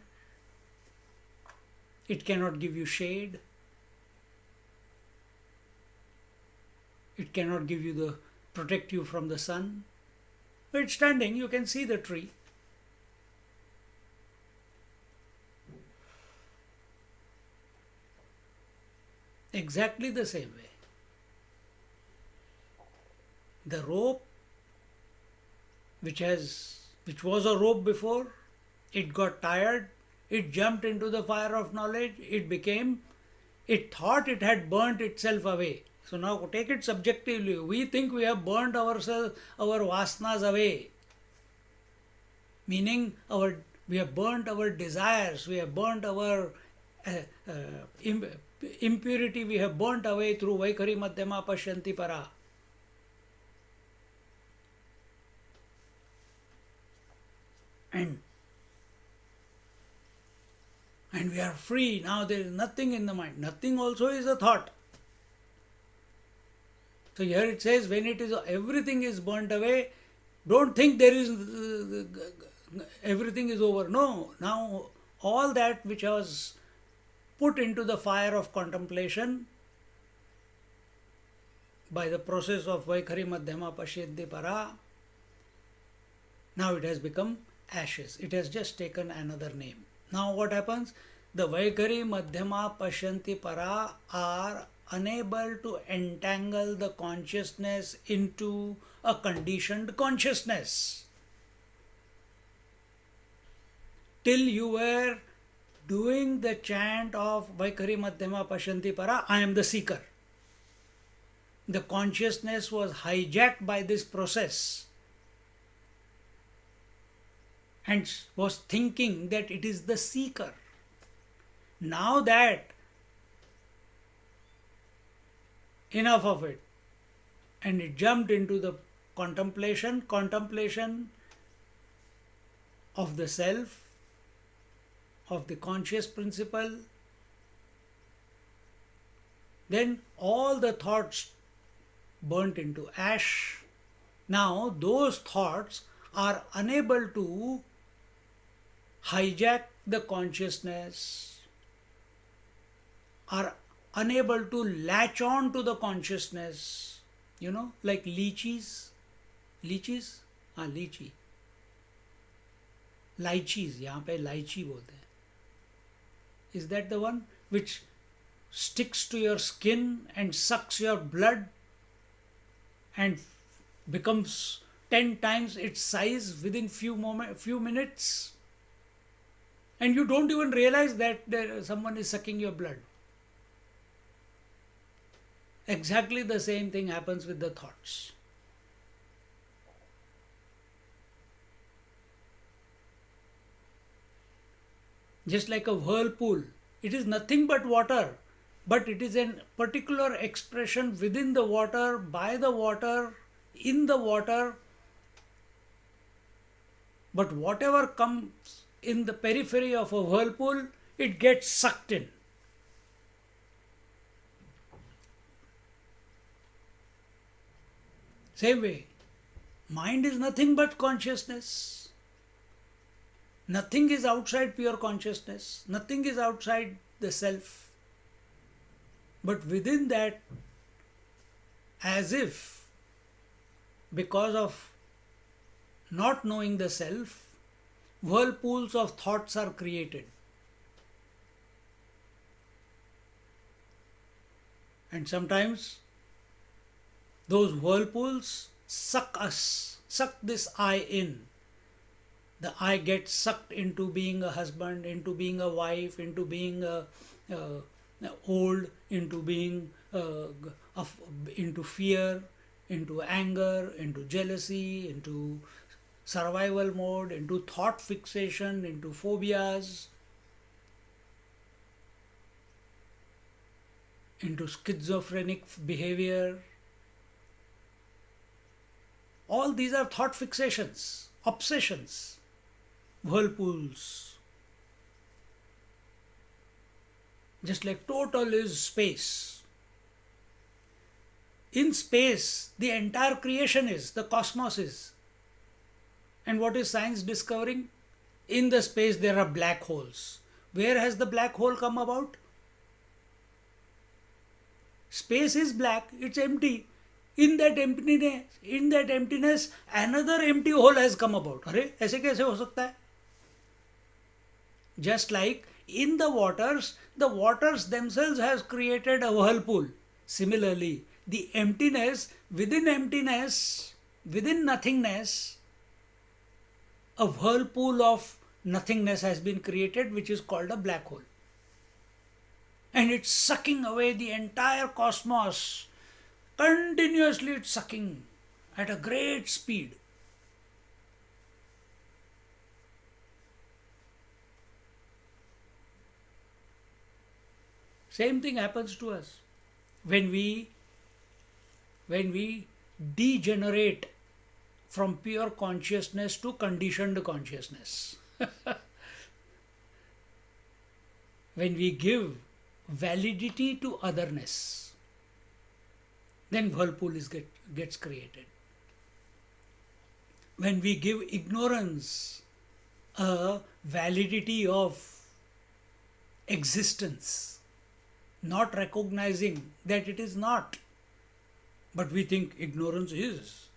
it cannot give you shade, it cannot give you the protect you from the sun. But it's standing, you can see the tree. Exactly the same way. The rope, which was a rope before, it got tired, it jumped into the fire of knowledge, it thought it had burnt itself away. So now take it subjectively. We think we have burnt ourselves, our vasanas away. Meaning we have burnt our desires, we have burnt our impurity, we have burnt away through Vaikhari Madhyama Pashyanti Para. And we are free. Now there is nothing in the mind. Nothing also is a thought. So here it says, when everything is burnt away, don't think there is everything is over. No, now all that which was put into the fire of contemplation by the process of Vaikhari Madhyama Pashyanti Para, now it has become ashes. It has just taken another name. Now what happens? The Vaikhari Madhyama Pashyanti Para are unable to entangle the consciousness into a conditioned consciousness. Till you were doing the chant of Vaikhari Madhyama Pashyanti Para, I am the seeker. The consciousness was hijacked by this process and was thinking that it is the seeker. Now that enough of it, and it jumped into the contemplation of the self, of the conscious principle, then all the thoughts burnt into ash. Now those thoughts are unable to hijack the consciousness, are unable to latch on to the consciousness, like lychees, lychee, यहाँ पे lychee बोलते हैं. Is that the one which sticks to your skin and sucks your blood and becomes 10 times its size within few minutes, and you don't even realize that someone is sucking your blood? Exactly the same thing happens with the thoughts. Just like a whirlpool, it is nothing but water, but it is a particular expression within the water, by the water, in the water. But whatever comes in the periphery of a whirlpool, it gets sucked in. Same way, mind is nothing but consciousness. Nothing is outside pure consciousness. Nothing is outside the self. But within that, as if because of not knowing the self, whirlpools of thoughts are created. And sometimes those whirlpools suck us, suck this I in. The I gets sucked into being a husband, into being a wife, into being old, into being into fear, into anger, into jealousy, into survival mode, into thought fixation, into phobias, into schizophrenic behavior. All these are thought fixations, obsessions, whirlpools. Just like total is space. In space, the entire creation is, the cosmos is. And what is science discovering? In the space there are black holes. Where has the black hole come about? Space is black, it's empty. In that emptiness, another empty hole has come about. अरे ऐसे कैसे हो सकता है? Just like in the waters themselves has created a whirlpool. Similarly, the emptiness, within nothingness, a whirlpool of nothingness has been created, which is called a black hole. And it's sucking away the entire cosmos. Continuously it's sucking at a great speed. Same thing happens to us when we degenerate from pure consciousness to conditioned consciousness. When we give validity to otherness, then whirlpool gets created. When we give ignorance a validity of existence, not recognizing that it is not, but we think ignorance is.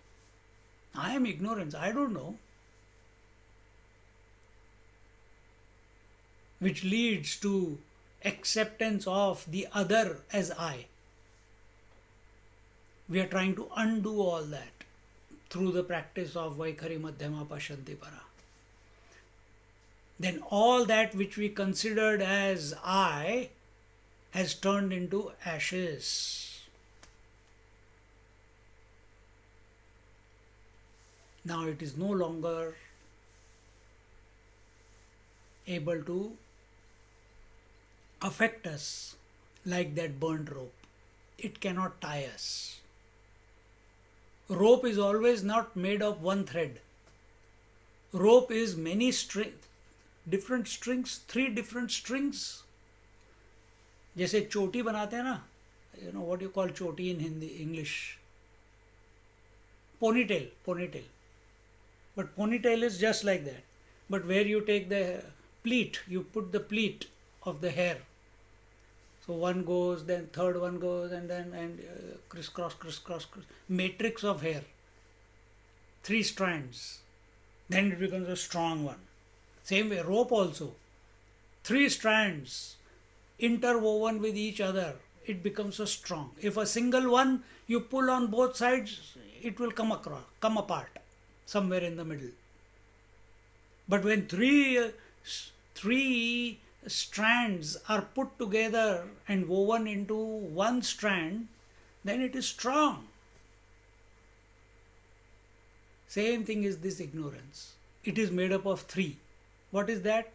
I am ignorance, I don't know. Which leads to acceptance of the other as I. We are trying to undo all that through the practice of Vaikhari Madhyama Pashyanti Para. Then all that which we considered as I has turned into ashes. Now it is no longer able to affect us like that burnt rope. It cannot tie us. Rope is always not made of one thread. Rope is many different strings, 3 different strings. जैसे चोटी बनाते हैं ना, you know what you call चोटी in Hindi, English? Ponytail. But ponytail is just like that. But where you take the pleat, you put the pleat of the hair. So one goes, then third one goes, and then crisscross. Matrix of hair. 3 strands. Then it becomes a strong one. Same way, rope also. 3 strands interwoven with each other. It becomes a strong. If a single one you pull on both sides, it will come apart somewhere in the middle. But when three strands are put together and woven into one strand, then it is strong. Same thing is this ignorance. It is made up of 3. What is that?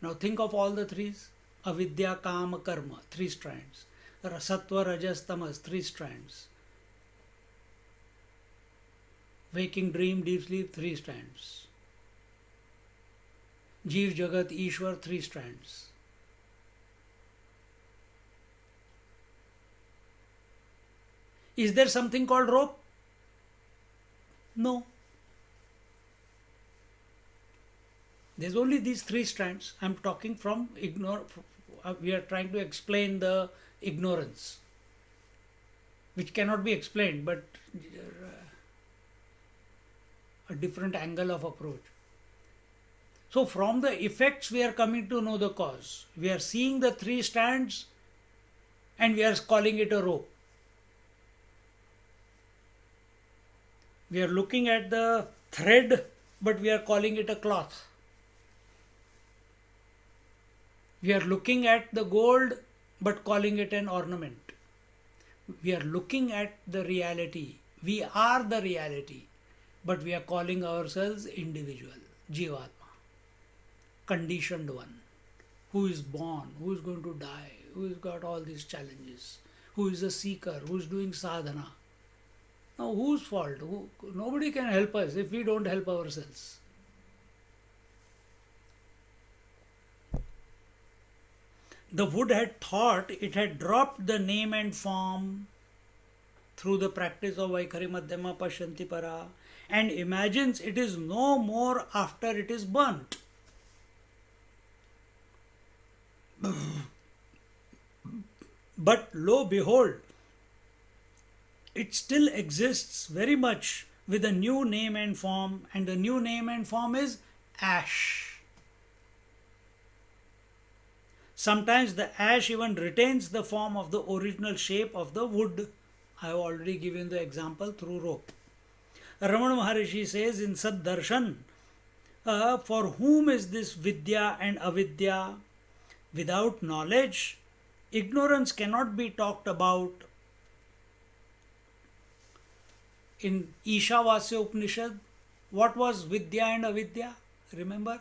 Now think of all the threes. Avidya, Kama, Karma, three strands. Sattva, Rajas, Tamas, three strands. Waking, dream, deep sleep, three strands. Jeev, Jagat, Ishwar, three strands. Is there something called rope? No. There's only these three strands. I'm talking from we are trying to explain the ignorance, which cannot be explained, but a different angle of approach. So from the effects we are coming to know the cause. We are seeing the three strands and we are calling it a rope. We are looking at the thread, but we are calling it a cloth. We are looking at the gold, but calling it an ornament. We are looking at the reality. We are the reality, but we are calling ourselves individual, Jivatma, conditioned one, who is born, who is going to die, who has got all these challenges, who is a seeker, who is doing sadhana. Now, whose fault? Nobody can help us if we don't help ourselves. The wood had thought it had dropped the name and form through the practice of Vaikhari Madhyama Pashyanti Para and imagines it is no more after it is burnt. But lo, behold, it still exists very much with a new name and form, and the new name and form is ash. Sometimes the ash even retains the form of the original shape of the wood. I have already given the example through rope. Ramana Maharishi says in Sad Darshan, for whom is this Vidya and Avidya? Without knowledge, ignorance cannot be talked about. In Ishavasya Upanishad, what was Vidya and Avidya? Remember?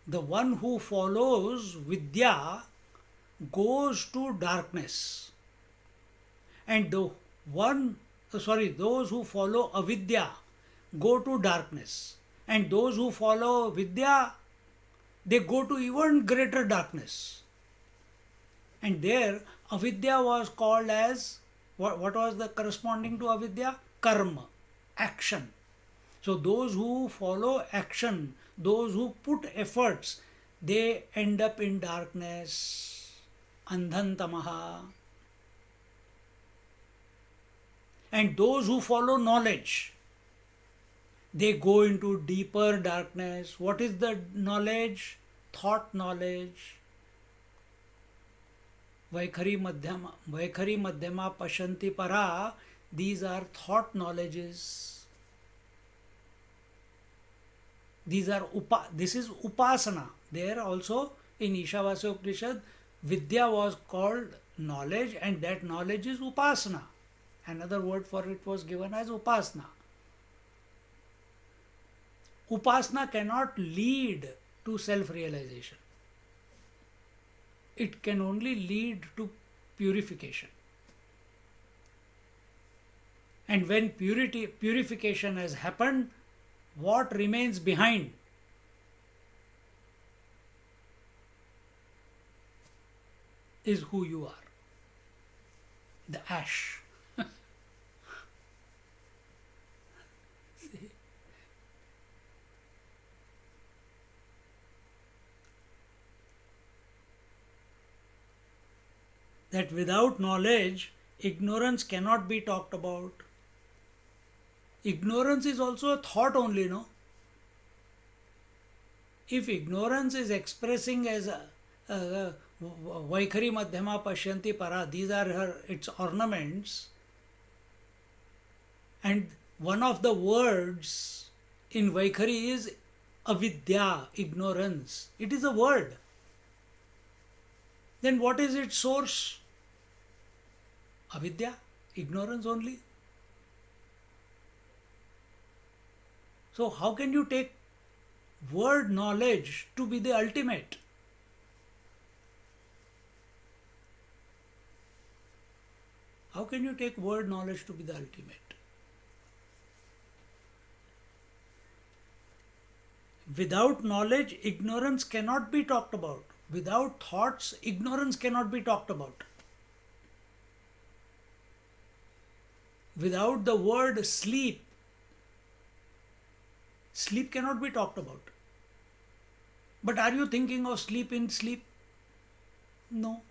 The one who follows Vidya goes to darkness. And those who follow Avidya go to darkness. And those who follow Vidya, they go to even greater darkness. And there, Avidya was called as, what was the corresponding to Avidya? Karma, action. So those who follow action, those who put efforts, they end up in darkness, andhantamaha. And those who follow knowledge, they go into deeper darkness. What is the knowledge? Thought knowledge. Vaikhari Madhyama Pashyanti Para, these are thought knowledges. This is upasana. There also in Ishavasya Upanishad, Vidya was called knowledge, and that knowledge is upasana. Another word for it was given as upasana. Upasana cannot lead to self-realization. It can only lead to purification. And when purification has happened, what remains behind? Is who you are. The ash. See? That without knowledge, ignorance cannot be talked about. Ignorance is also a thought only, no? If ignorance is expressing as Vaikhari Madhyama Pashyanti Para, these are its ornaments, and one of the words in Vaikhari is avidya, ignorance. It is a word. Then what is its source? Avidya, ignorance only. So how can you take word knowledge to be the ultimate. How can you take word knowledge to be the ultimate? Without knowledge, ignorance cannot be talked about. Without thoughts, ignorance cannot be talked about. Without the word sleep, sleep cannot be talked about. But are you thinking of sleep in sleep? No.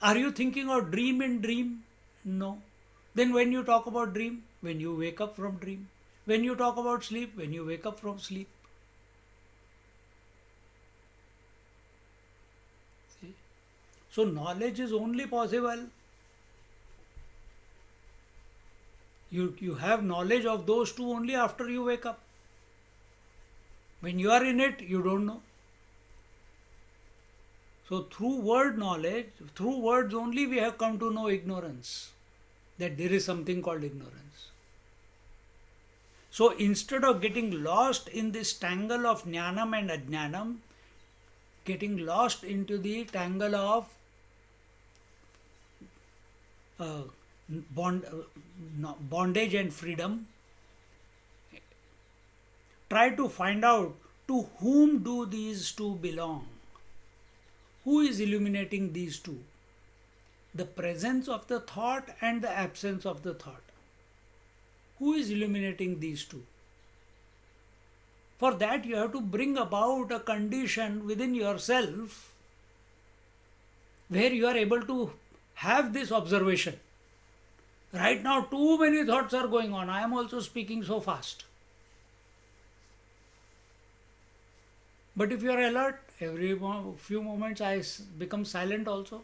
Are you thinking of dream in dream? No. Then when you talk about dream, when you wake up from dream. When you talk about sleep, when you wake up from sleep. See? So knowledge is only possible. You have knowledge of those two only after you wake up. When you are in it, you don't know. So through word knowledge, through words only we have come to know ignorance. That there is something called ignorance. So instead of getting lost in this tangle of jnanam and ajnanam, getting lost into the tangle of bondage and freedom, try to find out to whom do these two belong. Who is illuminating these two? The presence of the thought and the absence of the thought. Who is illuminating these two? For that you have to bring about a condition within yourself where you are able to have this observation. Right now too many thoughts are going on. I am also speaking so fast. But if you are alert, every few moments I become silent also.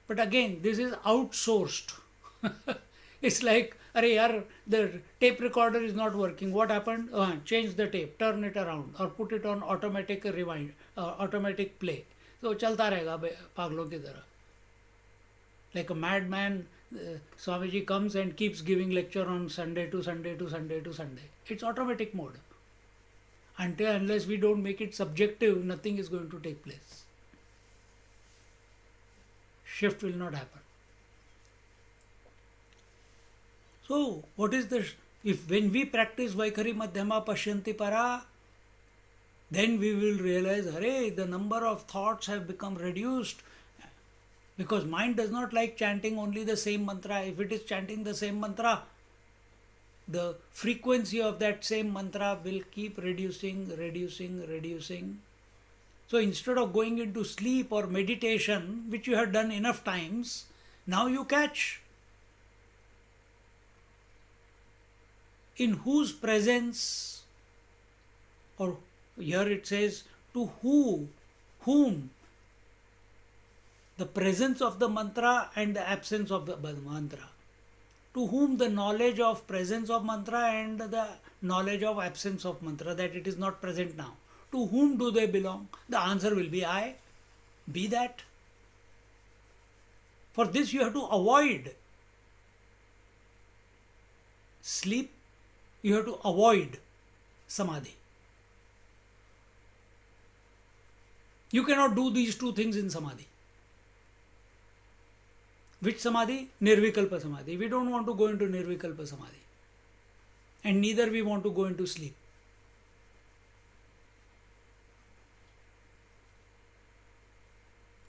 But again, this is outsourced. It's like, arey yaar, the tape recorder is not working. What happened? Change the tape, turn it around, or put it on automatic rewind, automatic play. So chalta rahega paglon ki tarah. Like a madman, Swamiji comes and keeps giving lecture on Sunday to Sunday to Sunday to Sunday. It's automatic mode. Unless we don't make it subjective, nothing is going to take place. Shift will not happen. So, what is this? If when we practice Vaikhari Madhyama Pashyanti Para, then we will realize, hooray, the number of thoughts have become reduced. Because mind does not like chanting only the same mantra. If it is chanting the same mantra, the frequency of that same mantra will keep reducing. So instead of going into sleep or meditation, which you have done enough times, now you catch. In whose presence, or here it says, to whom, the presence of the mantra and the absence of the mantra. To whom the knowledge of presence of mantra and the knowledge of absence of mantra, that it is not present now. To whom do they belong? The answer will be I. Be that. For this you have to avoid sleep. You have to avoid samadhi. You cannot do these two things in samadhi. Which samadhi? Nirvikalpa samadhi. We don't want to go into nirvikalpa samadhi. And neither we want to go into sleep.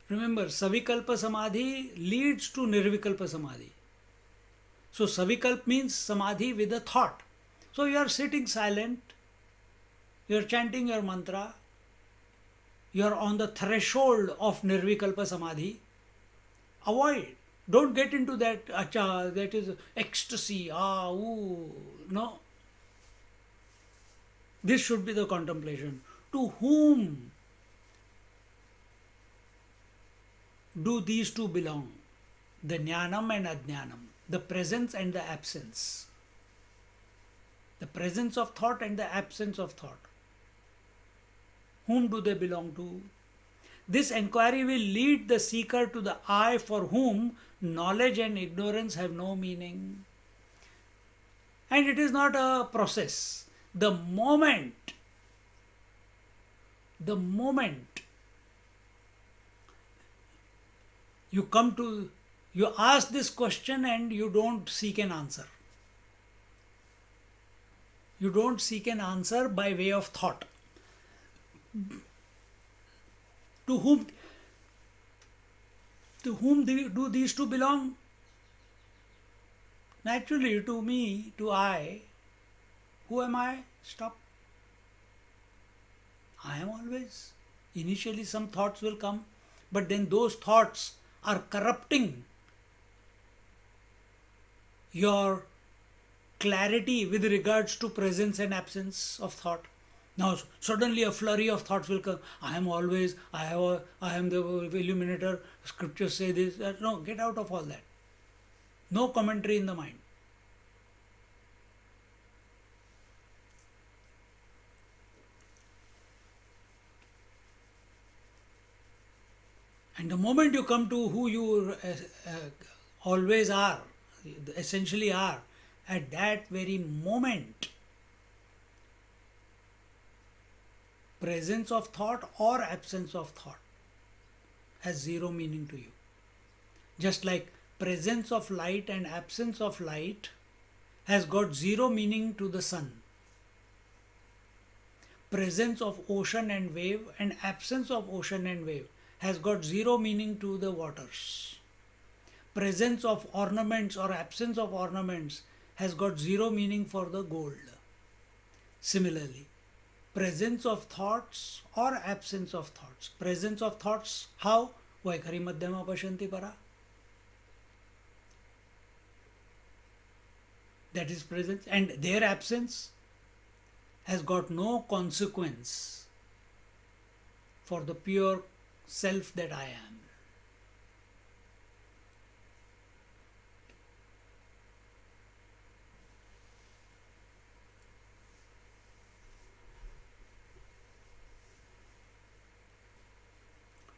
Remember, savikalpa samadhi leads to nirvikalpa samadhi. So savikalp means samadhi with a thought. So you are sitting silent, you are chanting your mantra, you are on the threshold of nirvikalpa samadhi. Avoid. Don't get into that, acha, that is ecstasy, no. This should be the contemplation. To whom do these two belong? The jnanam and ajnanam, the presence and the absence. The presence of thought and the absence of thought. Whom do they belong to? This enquiry will lead the seeker to the I for whom knowledge and ignorance have no meaning. And it is not a process. the moment you come to, you ask this question and you don't seek an answer. You don't seek an answer by way of thought. To whom do these two belong? Naturally, to me, to I. Who am I? Stop. I am always. Initially, some thoughts will come, but then those thoughts are corrupting your clarity with regards to presence and absence of thought. Now suddenly a flurry of thoughts will come. I am always, I am the illuminator, scriptures say this. No, get out of all that. No commentary in the mind. And the moment you come to who you always are, essentially are, at that very moment, presence of thought or absence of thought has zero meaning to you. Just like presence of light and absence of light has got zero meaning to the sun. Presence of ocean and wave and absence of ocean and wave has got zero meaning to the waters. Presence of ornaments or absence of ornaments has got zero meaning for the gold. Similarly, presence of thoughts or absence of thoughts. Presence of thoughts, how? Vaikhari madhyama pashanti para. That is presence. And their absence has got no consequence for the pure self that I am.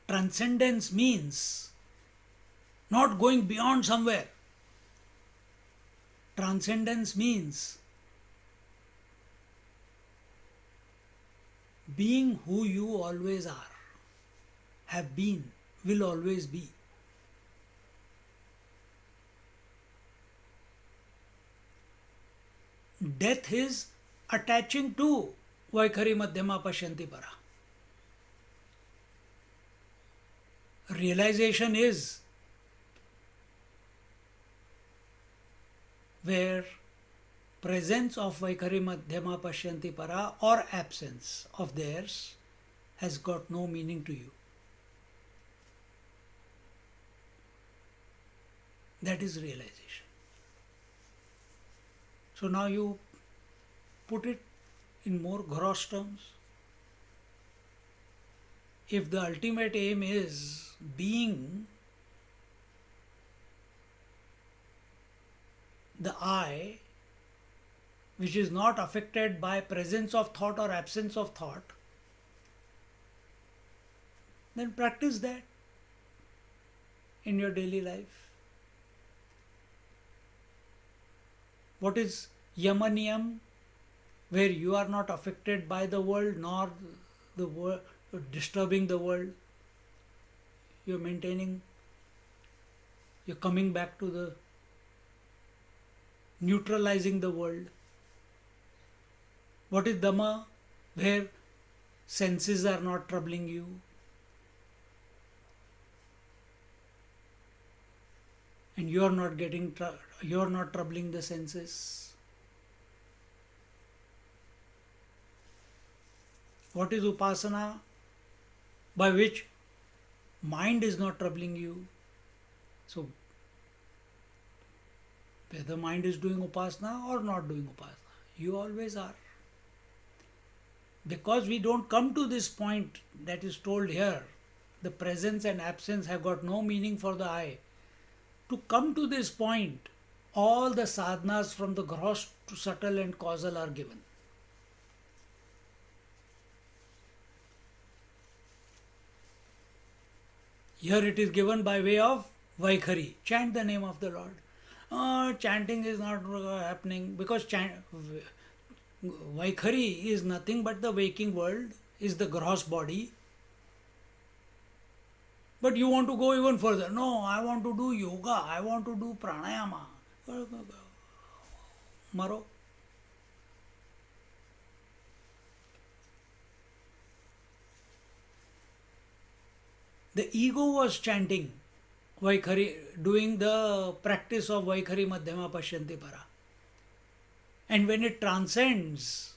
Transcendence means not going beyond somewhere. Transcendence means being who you always are, have been, will always be. Death is attaching to Vaikhari Madhyama Pashyanti Para. Realization is where presence of Vaikhari Madhyama Pashyanti Para or absence of theirs has got no meaning to you. That is realization. So now you put it in more gross terms. If the ultimate aim is being the I, which is not affected by presence of thought or absence of thought, then practice that in your daily life. What is Yamaniyam? Where you are not affected by the world nor the world disturbing the world. You're maintaining, you're coming back to the neutralizing the world. What is Dhamma? Where senses are not troubling you. And you are not getting, you are not troubling the senses. What is Upasana? By which mind is not troubling you. So, whether mind is doing Upasana or not doing Upasana, you always are. Because we don't come to this point that is told here, the presence and absence have got no meaning for the I. To come to this point, all the sadhanas from the gross to subtle and causal are given. Here it is given by way of Vaikhari. Chant the name of the Lord. Chanting is not happening because Vaikhari is nothing but the waking world, is the gross body. But you want to go even further. No, I want to do yoga, I want to do pranayama. Maro. The ego was chanting Vaikhari, doing the practice of Vaikhari Madhyama Pashyanti Para. And when it transcends,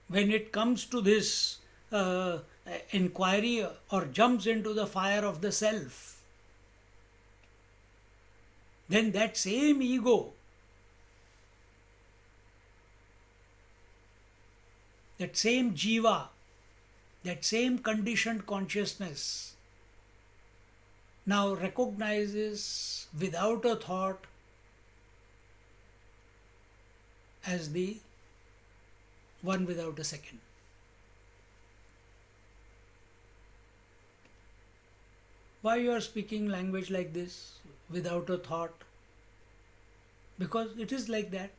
when it comes to this inquiry or jumps into the fire of the self, then that same ego, that same jiva, that same conditioned consciousness now recognizes without a thought as the one without a second. Why you are speaking language like this without a thought? Because it is like that.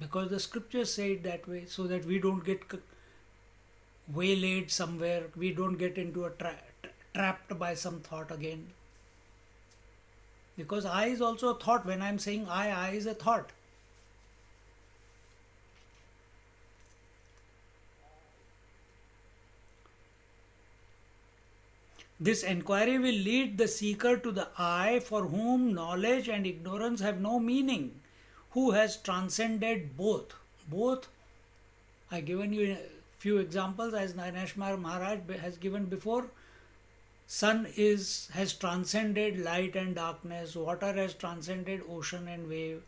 Because the scriptures say it that way, so that we don't get waylaid somewhere, we don't get into a trapped by some thought again. Because I is also a thought. When I am saying I is a thought. This enquiry will lead the seeker to the I, for whom knowledge and ignorance have no meaning, who has transcended both. Both, I have given you a few examples as Gyaneshwar Maharaj has given before. Sun has transcended light and darkness, water has transcended ocean and wave,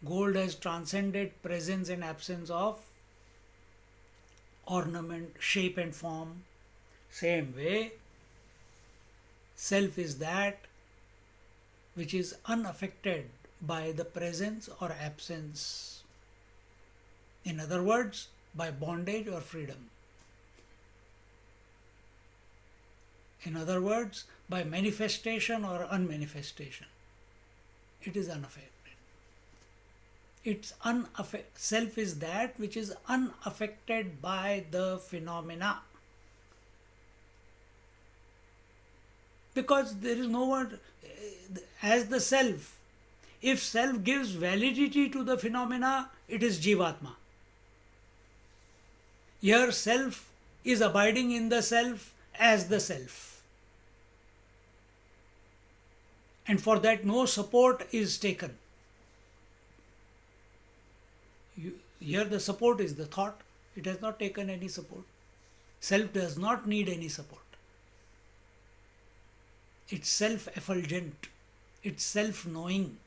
gold has transcended presence and absence of ornament, shape and form. Same way, self is that which is unaffected by the presence or absence. In other words, by bondage or freedom. In other words, by manifestation or unmanifestation. It is unaffected. Self is that which is unaffected by the phenomena. Because there is no one as the self. If self gives validity to the phenomena, it is Jivatma. Here self is abiding in the self as the self. And for that no support is taken. Here the support is the thought. It has not taken any support. Self does not need any support. It's self-effulgent. It's self-knowing.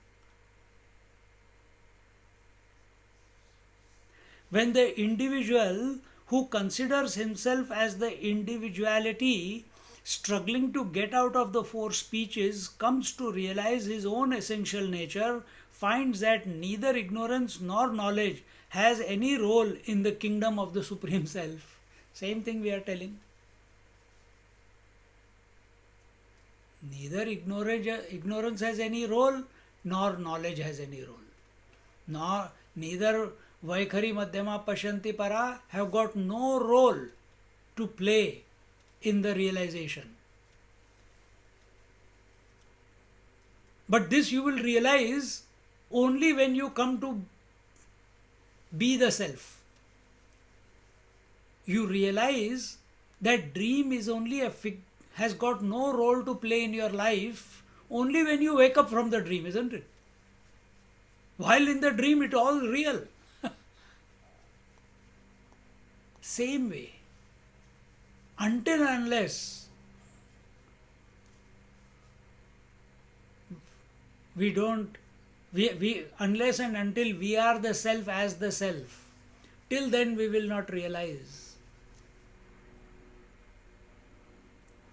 When the individual who considers himself as the individuality struggling to get out of the four speeches comes to realize his own essential nature, finds that neither ignorance nor knowledge has any role in the kingdom of the Supreme Self. Same thing we are telling. Neither ignorance has any role, nor knowledge has any role. Neither Vaikhari Madhyama Pashyanti Para have got no role to play in the realization. But this you will realize only when you come to be the self. You realize that dream is only has got no role to play in your life only when you wake up from the dream, isn't it? While in the dream it all real. Same way. Until unless unless and until we are the self as the self, till then we will not realize.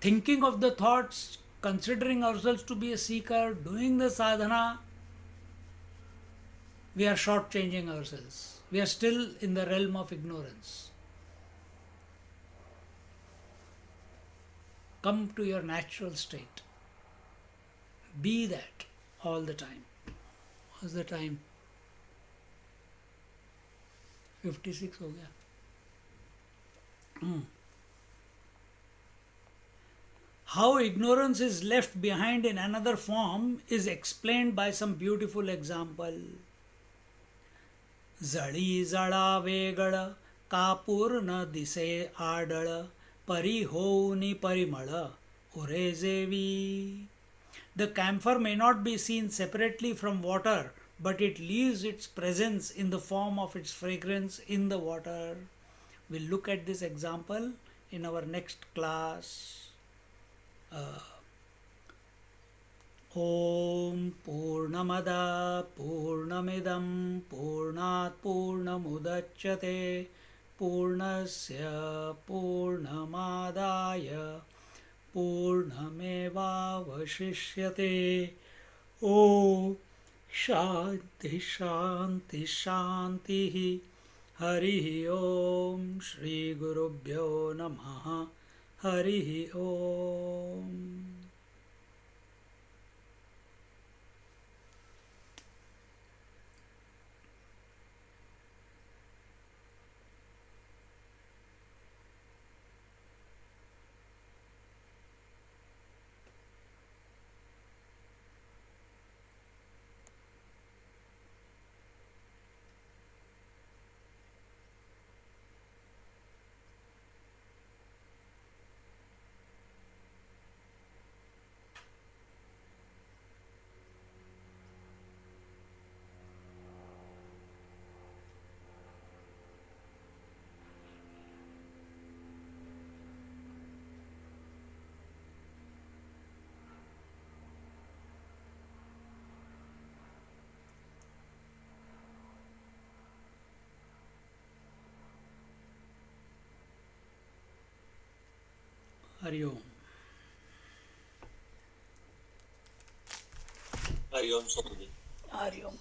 Thinking of the thoughts, considering ourselves to be a seeker, doing the sadhana, we are shortchanging ourselves. We are still in the realm of ignorance. Come to your natural state. Be that all the time. What's the time? 56 हो गया. How ignorance is left behind in another form is explained by some beautiful example. जळी जळा वेगळ कापूर न दिसे आडळ परी होऊनी परिमळ उरे जेवी. The camphor may not be seen separately from water, but it leaves its presence in the form of its fragrance in the water. We'll look at this example in our next class. ॐ पूर्णमदा पूर्णमिदं पूर्णात् पूर्णमुदच्यते पूर्णस्य पूर्णमादाय पूर्णमेवावशिष्यते. ॐ शान्ति शान्ति शान्तिः. हरिः ॐ श्रीगुरुभ्यो नमः. हरिः ॐ. हरि ओम. हरि ओम स्वामी. हरि ओम.